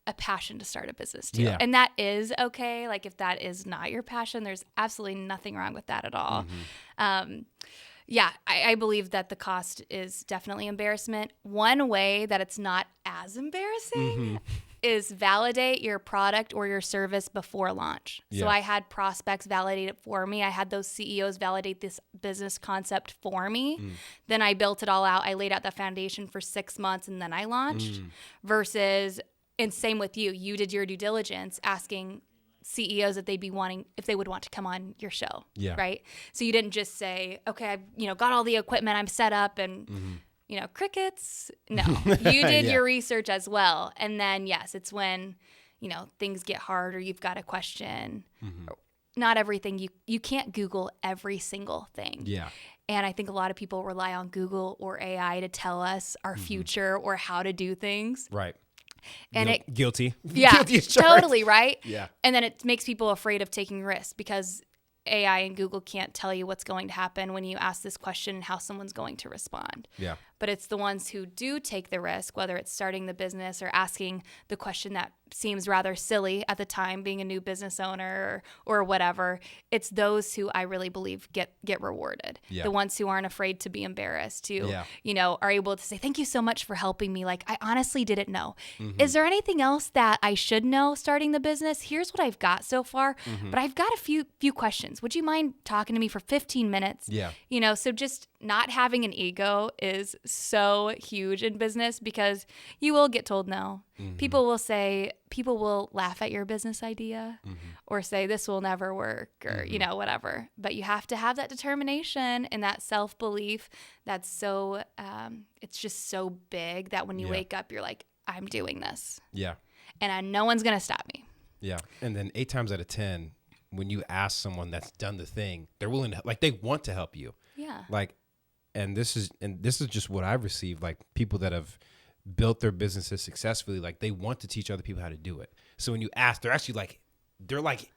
a passion to start a business too. Yeah. And that is okay. Like if that is not your passion, there's absolutely nothing wrong with that at all. Yeah, I believe that the cost is definitely embarrassment. One way that it's not as embarrassing is validate your product or your service before launch. So I had prospects validate it for me. I had those CEOs validate this business concept for me. Then I built it all out. I laid out the foundation for 6 months and then I launched versus, and same with you. You did your due diligence asking CEOs if they would want to come on your show. Yeah. Right. So you didn't just say, okay, I've, got all the equipment, I'm set up and, crickets. No, you did your research as well. And then, yes, it's when, things get hard or you've got a question. Not everything. You can't Google every single thing. Yeah. And I think a lot of people rely on Google or AI to tell us our future or how to do things. Right. And guilty. Yeah, guilty totally, right? Yeah. And then it makes people afraid of taking risks because AI and Google can't tell you what's going to happen when you ask this question and how someone's going to respond. Yeah. But it's the ones who do take the risk, whether it's starting the business or asking the question that seems rather silly at the time, being a new business owner or whatever. It's those who I really believe get rewarded. Yeah. The ones who aren't afraid to be embarrassed, who, are able to say, thank you so much for helping me. Like, I honestly didn't know. Is there anything else that I should know starting the business? Here's what I've got so far, but I've got a few questions. Would you mind talking to me for 15 minutes? Yeah. So just not having an ego is so huge in business because you will get told no. People will laugh at your business idea or say this will never work or, whatever. But you have to have that determination and that self-belief that's so, it's just so big that when you wake up, you're like, I'm doing this. Yeah. And no one's going to stop me. Yeah. And then 8 times out of 10, when you ask someone that's done the thing, they're willing to, like, they want to help you. Yeah. Like, and this is just what I've received, like people that have built their businesses successfully, like they want to teach other people how to do it. So when you ask, they're actually like, they're like,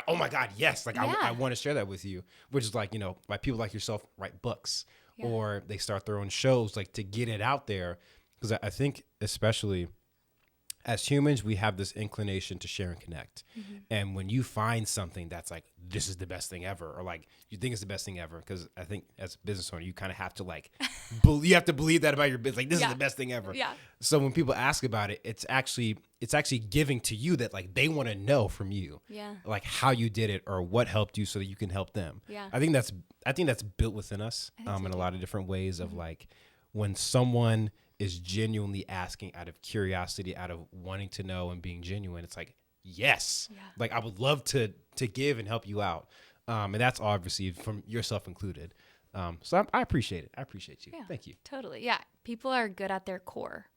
oh my God, yes. Like I want to share that with you, which is like, like people like yourself write books or they start their own shows, like to get it out there. Because I think especially as humans, we have this inclination to share and connect. And when you find something that's like, this is the best thing ever, or like you think it's the best thing ever, because I think as a business owner, you kind of have to like, you have to believe that about your business. Like this is the best thing ever. Yeah. So when people ask about it, it's actually giving to you that like they want to know from you, like how you did it or what helped you so that you can help them. Yeah. I think that's built within us in a lot of different ways of like when someone is genuinely asking out of curiosity, out of wanting to know and being genuine, it's like, yes, like I would love to give and help you out. And that's obviously from yourself included. So I appreciate it. I appreciate you. Yeah, thank you. Totally. Yeah. People are good at their core.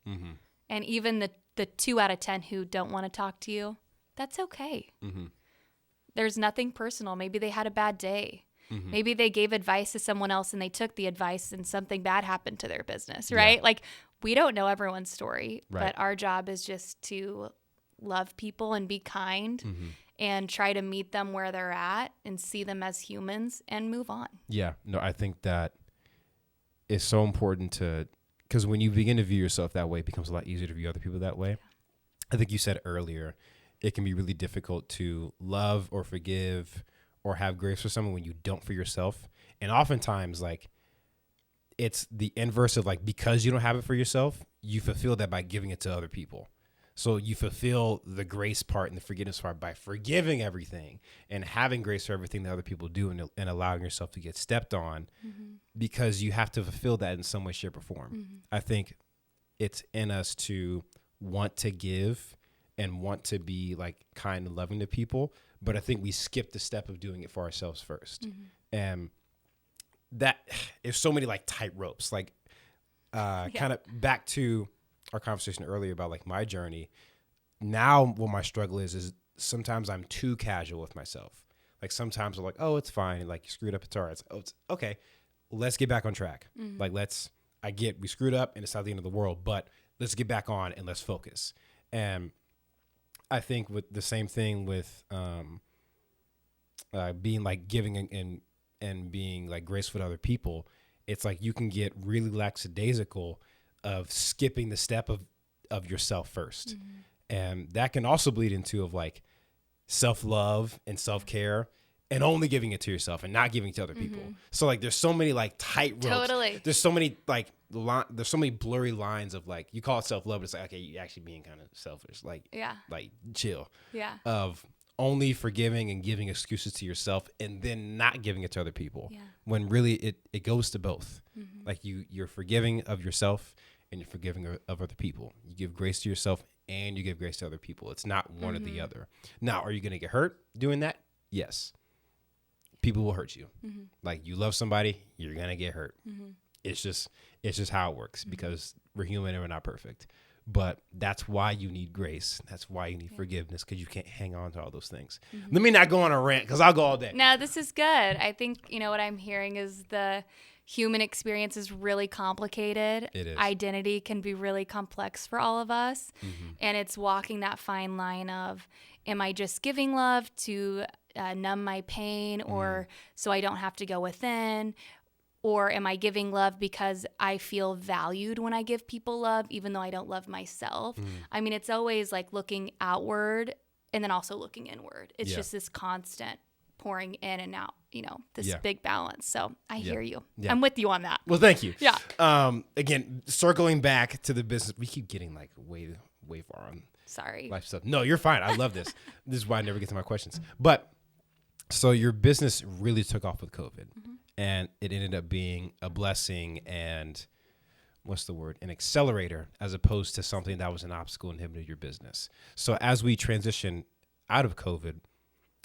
And even the 2 out of 10 who don't want to talk to you, that's okay. There's nothing personal. Maybe they had a bad day. Maybe they gave advice to someone else and they took the advice and something bad happened to their business, right? Yeah. Like we don't know everyone's story, but our job is just to love people and be kind and try to meet them where they're at and see them as humans and move on. Yeah, no, I think that is so important because when you begin to view yourself that way, it becomes a lot easier to view other people that way. Yeah. I think you said earlier, it can be really difficult to love or forgive or have grace for someone when you don't for yourself. And oftentimes, like, it's the inverse of like, because you don't have it for yourself, you fulfill that by giving it to other people. So you fulfill the grace part and the forgiveness part by forgiving everything and having grace for everything that other people do, and allowing yourself to get stepped on, because you have to fulfill that in some way, shape, or form. I think it's in us to want to give and want to be like kind and loving to people, but I think we skip the step of doing it for ourselves first. And that there's so many like tight ropes, like kind of back to our conversation earlier about like my journey. Now what my struggle is sometimes I'm too casual with myself. Like sometimes I'm like, oh, it's fine. Like you screwed up, it's all right. It's okay. Let's get back on track. Like we screwed up and it's not the end of the world, but let's get back on and let's focus. And I think with the same thing with being like giving and being like graceful to other people, it's like you can get really lackadaisical of skipping the step of yourself first. And that can also bleed into of like self-love and self-care and only giving it to yourself and not giving it to other people. So like there's so many like tight ropes. Totally. There's so many like there's so many blurry lines of like, you call it self-love, but it's like, okay, you're actually being kind of selfish. Like, like chill. Of only forgiving and giving excuses to yourself and then not giving it to other people. When really it goes to both. Like you're forgiving of yourself and you're forgiving of other people. You give grace to yourself and you give grace to other people. It's not one or the other. Now, are you going to get hurt doing that? Yes. People will hurt you. Like you love somebody, you're going to get hurt. It's just how it works, because we're human and we're not perfect. But that's why you need grace. That's why you need forgiveness, because you can't hang on to all those things. Let me not go on a rant, because I'll go all day. No, this is good. I think, what I'm hearing is the human experience is really complicated. It is. Identity can be really complex for all of us. And it's walking that fine line of, am I just giving love to numb my pain, or so I don't have to go within? Or am I giving love because I feel valued when I give people love, even though I don't love myself? I mean, it's always like looking outward and then also looking inward. It's just this constant pouring in and out, this big balance. So I hear you. I'm with you on that. Well, thank you. Yeah. Again, circling back to the business, we keep getting like way far on life stuff. No, you're fine. I love this. This is why I never get to my questions. But so your business really took off with COVID. And it ended up being a blessing and an accelerator, as opposed to something that was an obstacle and inhibited your business. So as we transition out of COVID,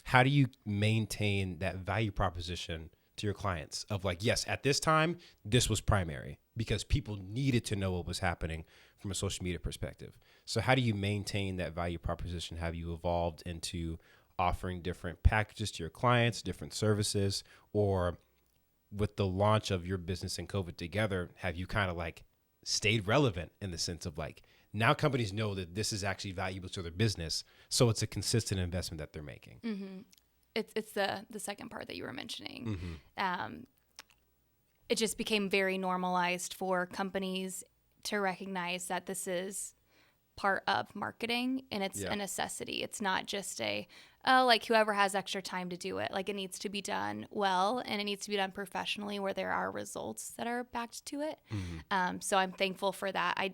how do you maintain that value proposition to your clients of like, yes, at this time, this was primary because people needed to know what was happening from a social media perspective. So how do you maintain that value proposition? Have you evolved into offering different packages to your clients, different services, or with the launch of your business and COVID together, have you kind of like stayed relevant in the sense of like, now companies know that this is actually valuable to their business, so it's a consistent investment that they're making? It's the second part that you were mentioning. It just became very normalized for companies to recognize that this is part of marketing and it's a necessity. It's not just like whoever has extra time to do it. Like it needs to be done well, and it needs to be done professionally where there are results that are backed to it. So I'm thankful for that.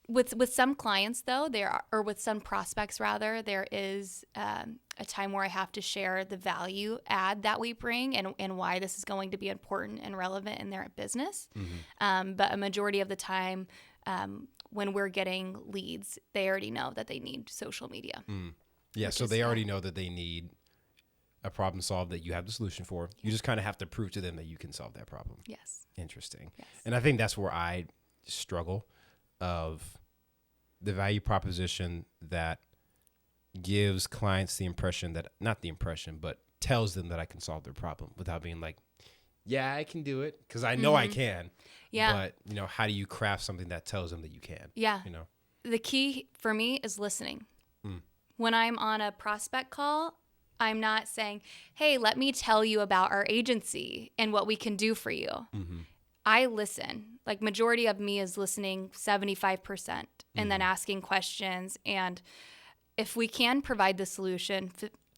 With some clients though, or with some prospects rather, there is a time where I have to share the value add that we bring and why this is going to be important and relevant in their business. But a majority of the time, when we're getting leads, they already know that they need social media. Yeah, so they already know that they need a problem solved that you have the solution for. You just kind of have to prove to them that you can solve that problem. Yes. Interesting. Yes. And I think that's where I struggle, of the value proposition that gives clients the impression that, not the impression, but tells them that I can solve their problem without being like, yeah, I can do it because I know I can. Yeah. But, how do you craft something that tells them that you can? Yeah. The key for me is listening. When I'm on a prospect call, I'm not saying, hey, let me tell you about our agency and what we can do for you. I listen. Like majority of me is listening 75% and then asking questions. And if we can provide the solution,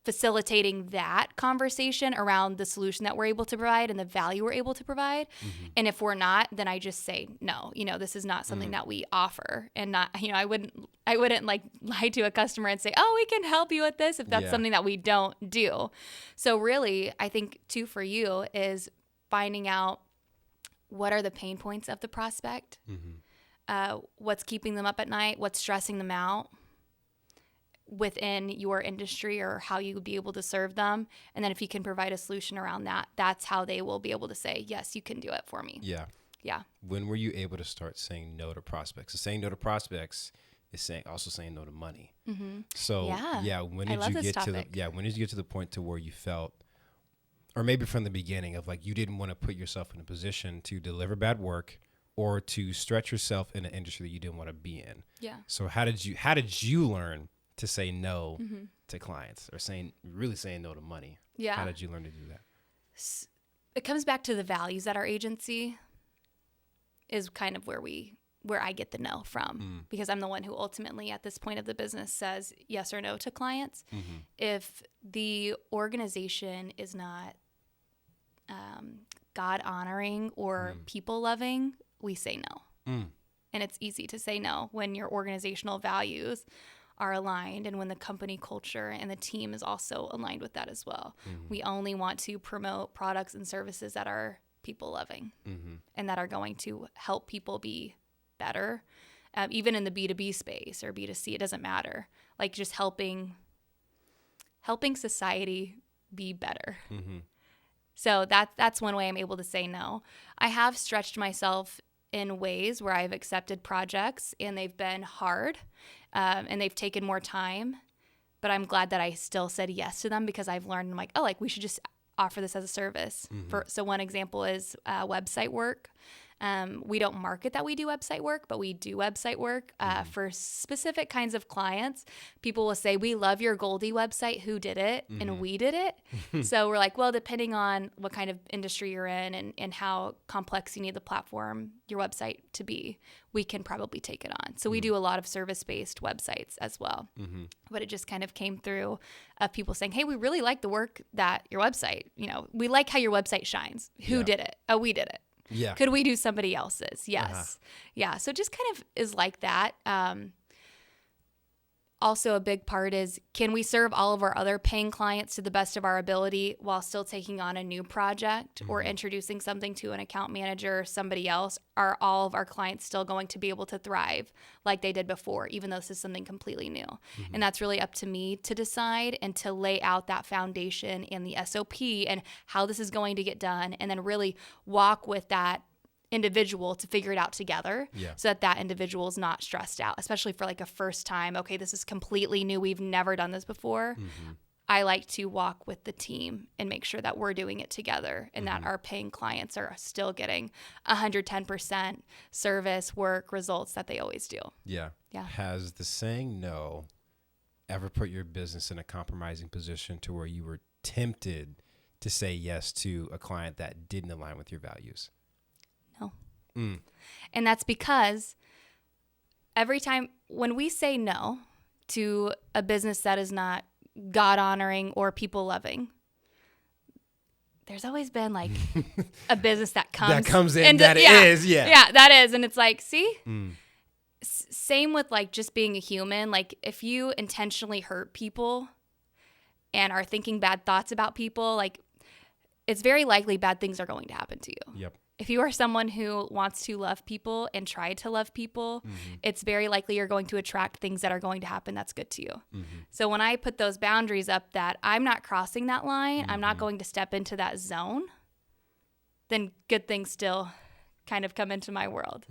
facilitating that conversation around the solution that we're able to provide and the value we're able to provide. And if we're not, then I just say, no, this is not something that we offer. And not, I wouldn't like lie to a customer and say, oh, we can help you with this if that's something that we don't do. So really, I think too, for you is finding out what are the pain points of the prospect, what's keeping them up at night, what's stressing them out within your industry or how you would be able to serve them. And then if you can provide a solution around that, that's how they will be able to say, yes, you can do it for me. Yeah. Yeah. When were you able to start saying no to prospects? So saying no to prospects is also saying no to money. So when did you get to the point to where you felt, or maybe from the beginning of like, you didn't want to put yourself in a position to deliver bad work or to stretch yourself in an industry that you didn't want to be in? Yeah. So how did you learn to say no to clients, or really saying no to money? Yeah. How did you learn to do that? It comes back to the values at our agency is kind of where I get the no from, because I'm the one who ultimately at this point of the business says yes or no to clients. If the organization is not God honoring or people loving, we say no. And it's easy to say no when your organizational values are aligned and when the company culture and the team is also aligned with that as well. We only want to promote products and services that are people loving and that are going to help people be better, even in the B2B space or B2C, it doesn't matter. Like just helping society be better. So that's one way I'm able to say no. I have stretched myself in ways where I've accepted projects and they've been hard and they've taken more time, but I'm glad that I still said yes to them because I've learned, I'm like, oh, like we should just offer this as a service. So one example is website work. We don't market that we do website work, but we do website work for specific kinds of clients. People will say, we love your Goldie website. Who did it? And we did it. So we're like, well, depending on what kind of industry you're in and how complex you need the platform, your website to be, we can probably take it on. So we do a lot of service-based websites as well. But it just kind of came through of people saying, hey, we really like the work that your website, we like how your website shines. Who did it? Oh, we did it. Yeah. Could we do somebody else's? Yes. Yeah. So just kind of is like that. Also, a big part is, can we serve all of our other paying clients to the best of our ability while still taking on a new project or introducing something to an account manager or somebody else? Are all of our clients still going to be able to thrive like they did before, even though this is something completely new? And that's really up to me to decide and to lay out that foundation and the SOP and how this is going to get done, and then really walk with that individual to figure it out together so that individual is not stressed out, especially for like a first time. Okay, this is completely new. We've never done this before. I like to walk with the team and make sure that we're doing it together and that our paying clients are still getting 110% service, work, results that they always do. Yeah. Yeah. Has the saying no ever put your business in a compromising position to where you were tempted to say yes to a client that didn't align with your values? No. And that's because every time when we say no to a business that is not God honoring or people loving, there's always been like a business that comes in that is. Yeah, that is. And it's like, see, same with like just being a human. Like if you intentionally hurt people and are thinking bad thoughts about people, like it's very likely bad things are going to happen to you. Yep. If you are someone who wants to love people and try to love people, it's very likely you're going to attract things that are going to happen that's good to you. So when I put those boundaries up that I'm not crossing that line, I'm not going to step into that zone, then good things still kind of come into my world.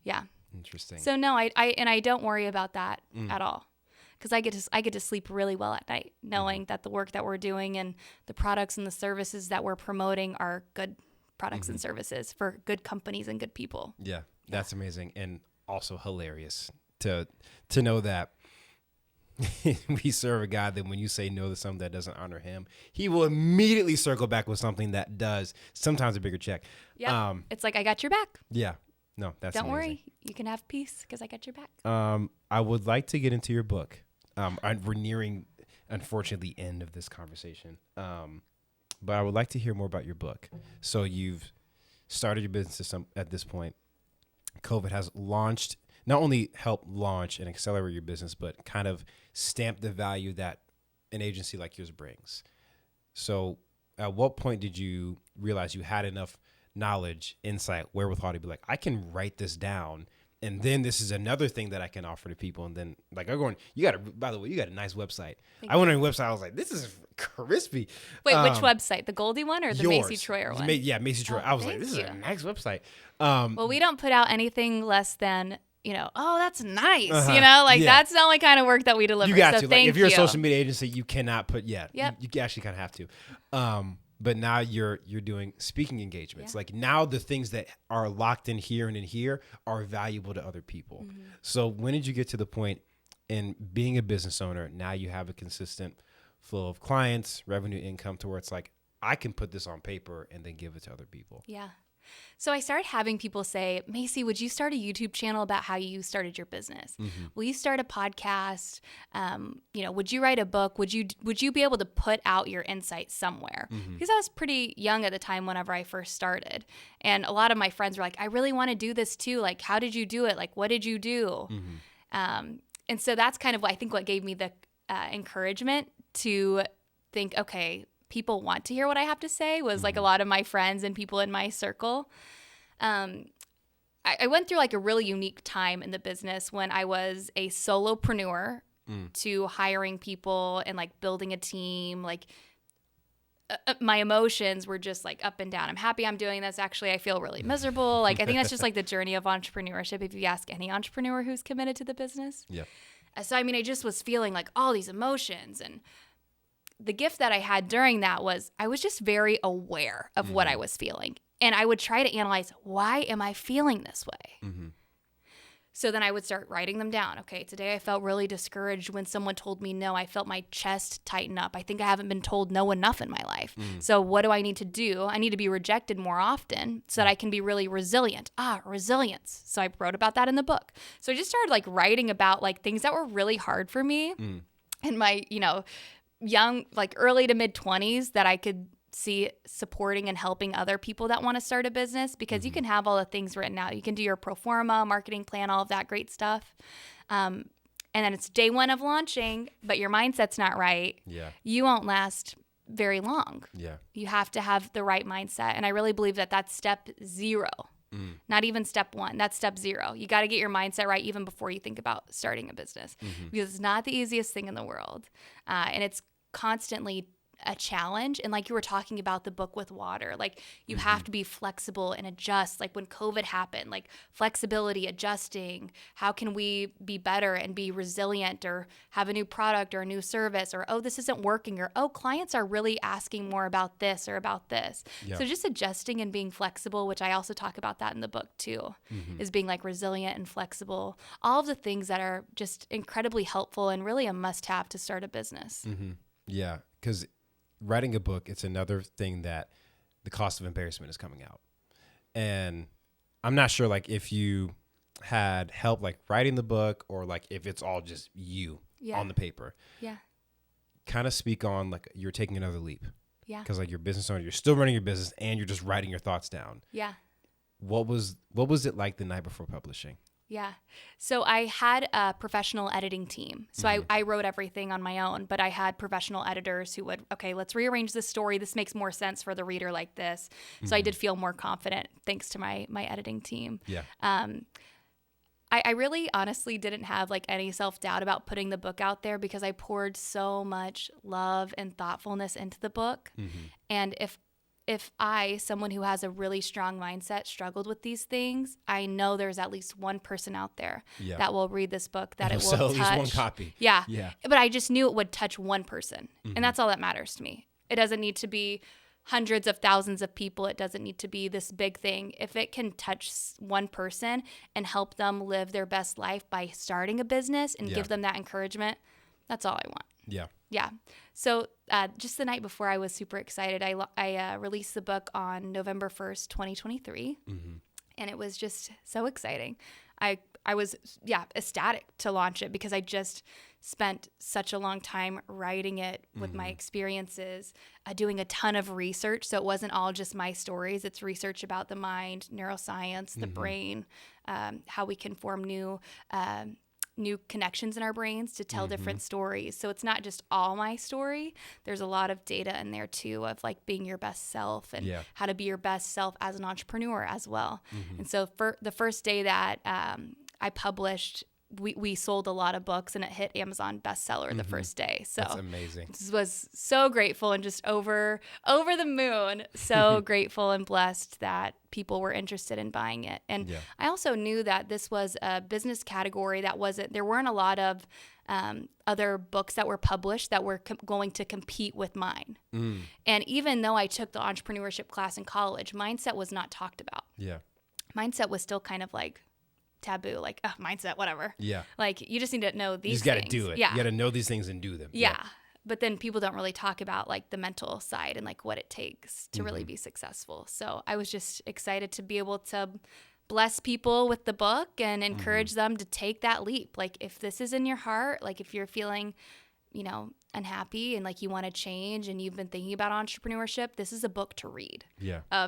Yeah. Interesting. So no, I don't worry about that at all. Because I get to sleep really well at night knowing that the work that we're doing and the products and the services that we're promoting are good products and services for good companies and good people. Yeah, that's amazing. And also hilarious to know that we serve a God that when you say no to something that doesn't honor him, he will immediately circle back with something that does, sometimes a bigger check. Yeah, it's like, I got your back. Yeah. No, that's Don't amazing. worry. You can have peace because I got your back. I would like to get into your book. We're nearing unfortunately the end of this conversation. But I would like to hear more about your book. So you've started your business at this point. COVID has launched, not only helped launch and accelerate your business, but kind of stamped the value that an agency like yours brings. So at what point did you realize you had enough knowledge, insight, wherewithal to be like, I can write this down, and then this is another thing that I can offer to people? And then like I'm going, by the way, you got a nice website. I went on your website, I was like, this is crispy. Wait, which website? The Goldie one or the yours. Macy Troyer one? Yeah, Macy Troyer. I was like, this is a nice website. Well, we don't put out anything less than, oh, that's nice. That's the only kind of work that we deliver. You got so to. Thank Like, if you're you. a social media agency, you cannot put, you actually kind of have to. But now you're doing speaking engagements. Yeah. Like now the things that are locked in here and in here are valuable to other people. Mm-hmm. So when did you get to the point in being a business owner, now you have a consistent flow of clients, revenue, income, to where it's like, I can put this on paper and then give it to other people? Yeah. So I started having people say, Macy, would you start a YouTube channel about how you started your business? Mm-hmm. Will you start a podcast? Would you write a book? Would you be able to put out your insights somewhere? Mm-hmm. Because I was pretty young at the time whenever I first started. And a lot of my friends were like, I really want to do this too. Like, how did you do it? Like, what did you do? Mm-hmm. And so that's kind of, I think, what gave me the encouragement to think, okay, people want to hear what I have to say, was like a lot of my friends and people in my circle. I went through like a really unique time in the business when I was a solopreneur to hiring people and like building a team. Like my emotions were just like up and down. I'm happy I'm doing this. Actually, I feel really miserable. Like I think that's just like the journey of entrepreneurship. If you ask any entrepreneur who's committed to the business. Yeah. So, I just was feeling like all these emotions, and the gift that I had during that was I was just very aware of what I was feeling. And I would try to analyze, why am I feeling this way? Mm-hmm. So then I would start writing them down. Okay, today I felt really discouraged when someone told me no. I felt my chest tighten up. I think I haven't been told no enough in my life. So what do I need to do? I need to be rejected more often so that I can be really resilient. Resilience. So I wrote about that in the book. So I just started like writing about like things that were really hard for me in my, young, like early to mid 20s, that I could see supporting and helping other people that want to start a business, because you can have all the things written out. You can do your pro forma, marketing plan, all of that great stuff. And then it's day one of launching, but your mindset's not right. Yeah. You won't last very long. Yeah. You have to have the right mindset. And I really believe that that's step 0. Not even step 1. That's step 0. You got to get your mindset right even before you think about starting a business, because it's not the easiest thing in the world. And it's constantly a challenge. And like you were talking about the book with water, like you have to be flexible and adjust. Like when COVID happened, like flexibility, adjusting, how can we be better and be resilient, or have a new product or a new service, or, oh, this isn't working, or, oh, clients are really asking more about this or about this. Yeah. So just adjusting and being flexible, which I also talk about that in the book too, is being like resilient and flexible. All of the things that are just incredibly helpful and really a must-have to start a business. Yeah, because writing a book, it's another thing that the cost of embarrassment is coming out. And I'm not sure like if you had help like writing the book, or like if it's all just you on the paper. Yeah. Kind of speak on like you're taking another leap. Yeah. Because like you're a business owner, you're still running your business and you're just writing your thoughts down. Yeah. What was it like the night before publishing? Yeah. So I had a professional editing team. So I wrote everything on my own, but I had professional editors who would, okay, let's rearrange this story. This makes more sense for the reader like this. So I did feel more confident thanks to my editing team. Yeah. I really honestly didn't have like any self-doubt about putting the book out there, because I poured so much love and thoughtfulness into the book. And if I, someone who has a really strong mindset, struggled with these things, I know there's at least one person out there that will read this book, that it will sell touch. At least one copy. Yeah. But I just knew it would touch one person. And that's all that matters to me. It doesn't need to be hundreds of thousands of people. It doesn't need to be this big thing. If it can touch one person and help them live their best life by starting a business and give them that encouragement, that's all I want. Yeah. Yeah. So just the night before, I was super excited. I released the book on November 1st, 2023. And it was just so exciting. I I was, ecstatic to launch it because I just spent such a long time writing it with my experiences, doing a ton of research. So it wasn't all just my stories. It's research about the mind, neuroscience, the brain, how we can form new connections in our brains to tell different stories. So it's not just all my story. There's a lot of data in there too of like being your best self and how to be your best self as an entrepreneur as well. And so for the first day that I published, we sold a lot of books and it hit Amazon Bestseller the first day. So that's amazing. Was so grateful and just over the moon. So grateful and blessed that people were interested in buying it. And I also knew that this was a business category there weren't a lot of other books that were published that were going to compete with mine. And even though I took the entrepreneurship class in college, mindset was not talked about. Mindset was still kind of like taboo, like mindset, whatever. Like you just need to know these things. You just got to do it. You got to know these things and do them. But then people don't really talk about like the mental side and like what it takes to really be successful. So I was just excited to be able to bless people with the book and encourage them to take that leap. Like if this is in your heart, like if you're feeling, unhappy and like you want to change and you've been thinking about entrepreneurship, this is a book to read.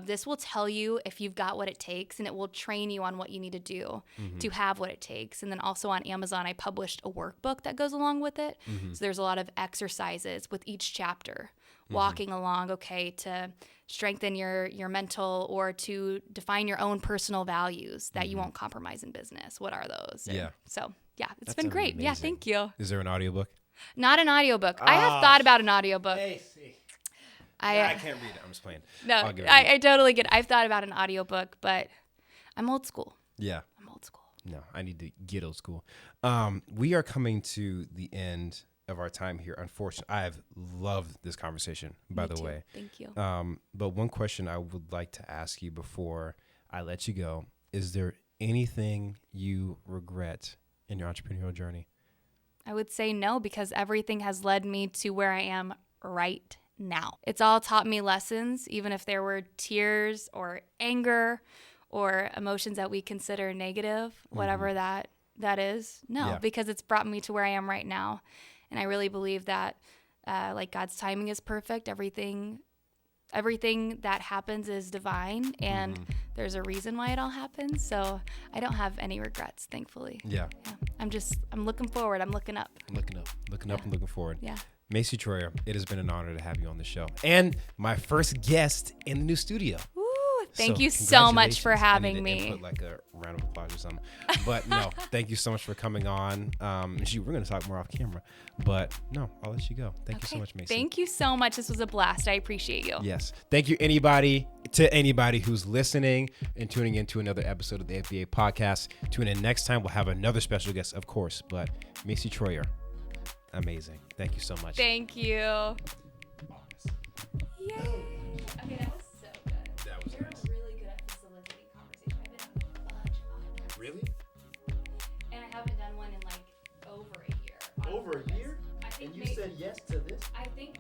This will tell you if you've got what it takes, and it will train you on what you need to do to have what it takes. And then also on Amazon, I published a workbook that goes along with it. So there's a lot of exercises with each chapter, walking along, to strengthen your mental or to define your own personal values that you won't compromise in business. What are those? And so it's been great. Amazing. Yeah, thank you. Is there an audiobook? Not an audiobook. I have thought about an audiobook. Macy. I can't read it. I'm just playing. No, I totally get it. I've thought about an audiobook, but I'm old school. Yeah. I'm old school. No, I need to get old school. We are coming to the end of our time here. Unfortunately, I've loved this conversation, by the way. Thank you. But one question I would like to ask you before I let you go, is there anything you regret in your entrepreneurial journey? I would say no, because everything has led me to where I am right now. It's all taught me lessons, even if there were tears or anger or emotions that we consider negative, whatever that is. No, because it's brought me to where I am right now. And I really believe that like God's timing is perfect. Everything that happens is divine, and there's a reason why it all happens. So I don't have any regrets, thankfully. I'm looking forward. I'm looking up. Looking up and looking forward. Yeah. Macy Troyer, it has been an honor to have you on the show. And my first guest in the new studio. Thank you so much for having me. Put like a round of applause or something. But no, thank you so much for coming on. We're going to talk more off camera. But no, I'll let you go. Thank you so much, Macy. Thank you so much. This was a blast. I appreciate you. Yes. Thank you, anybody who's listening and tuning into another episode of the FBA podcast. Tune in next time. We'll have another special guest, of course. But Macy Troyer, amazing. Thank you so much. Thank you. Yay. Okay, that was so good. That was You're nice. really good at facilitating conversation. I've been on a bunch of podcasts. Really? And I haven't done one in like over a year. Over a year? I think And you said yes to this? I think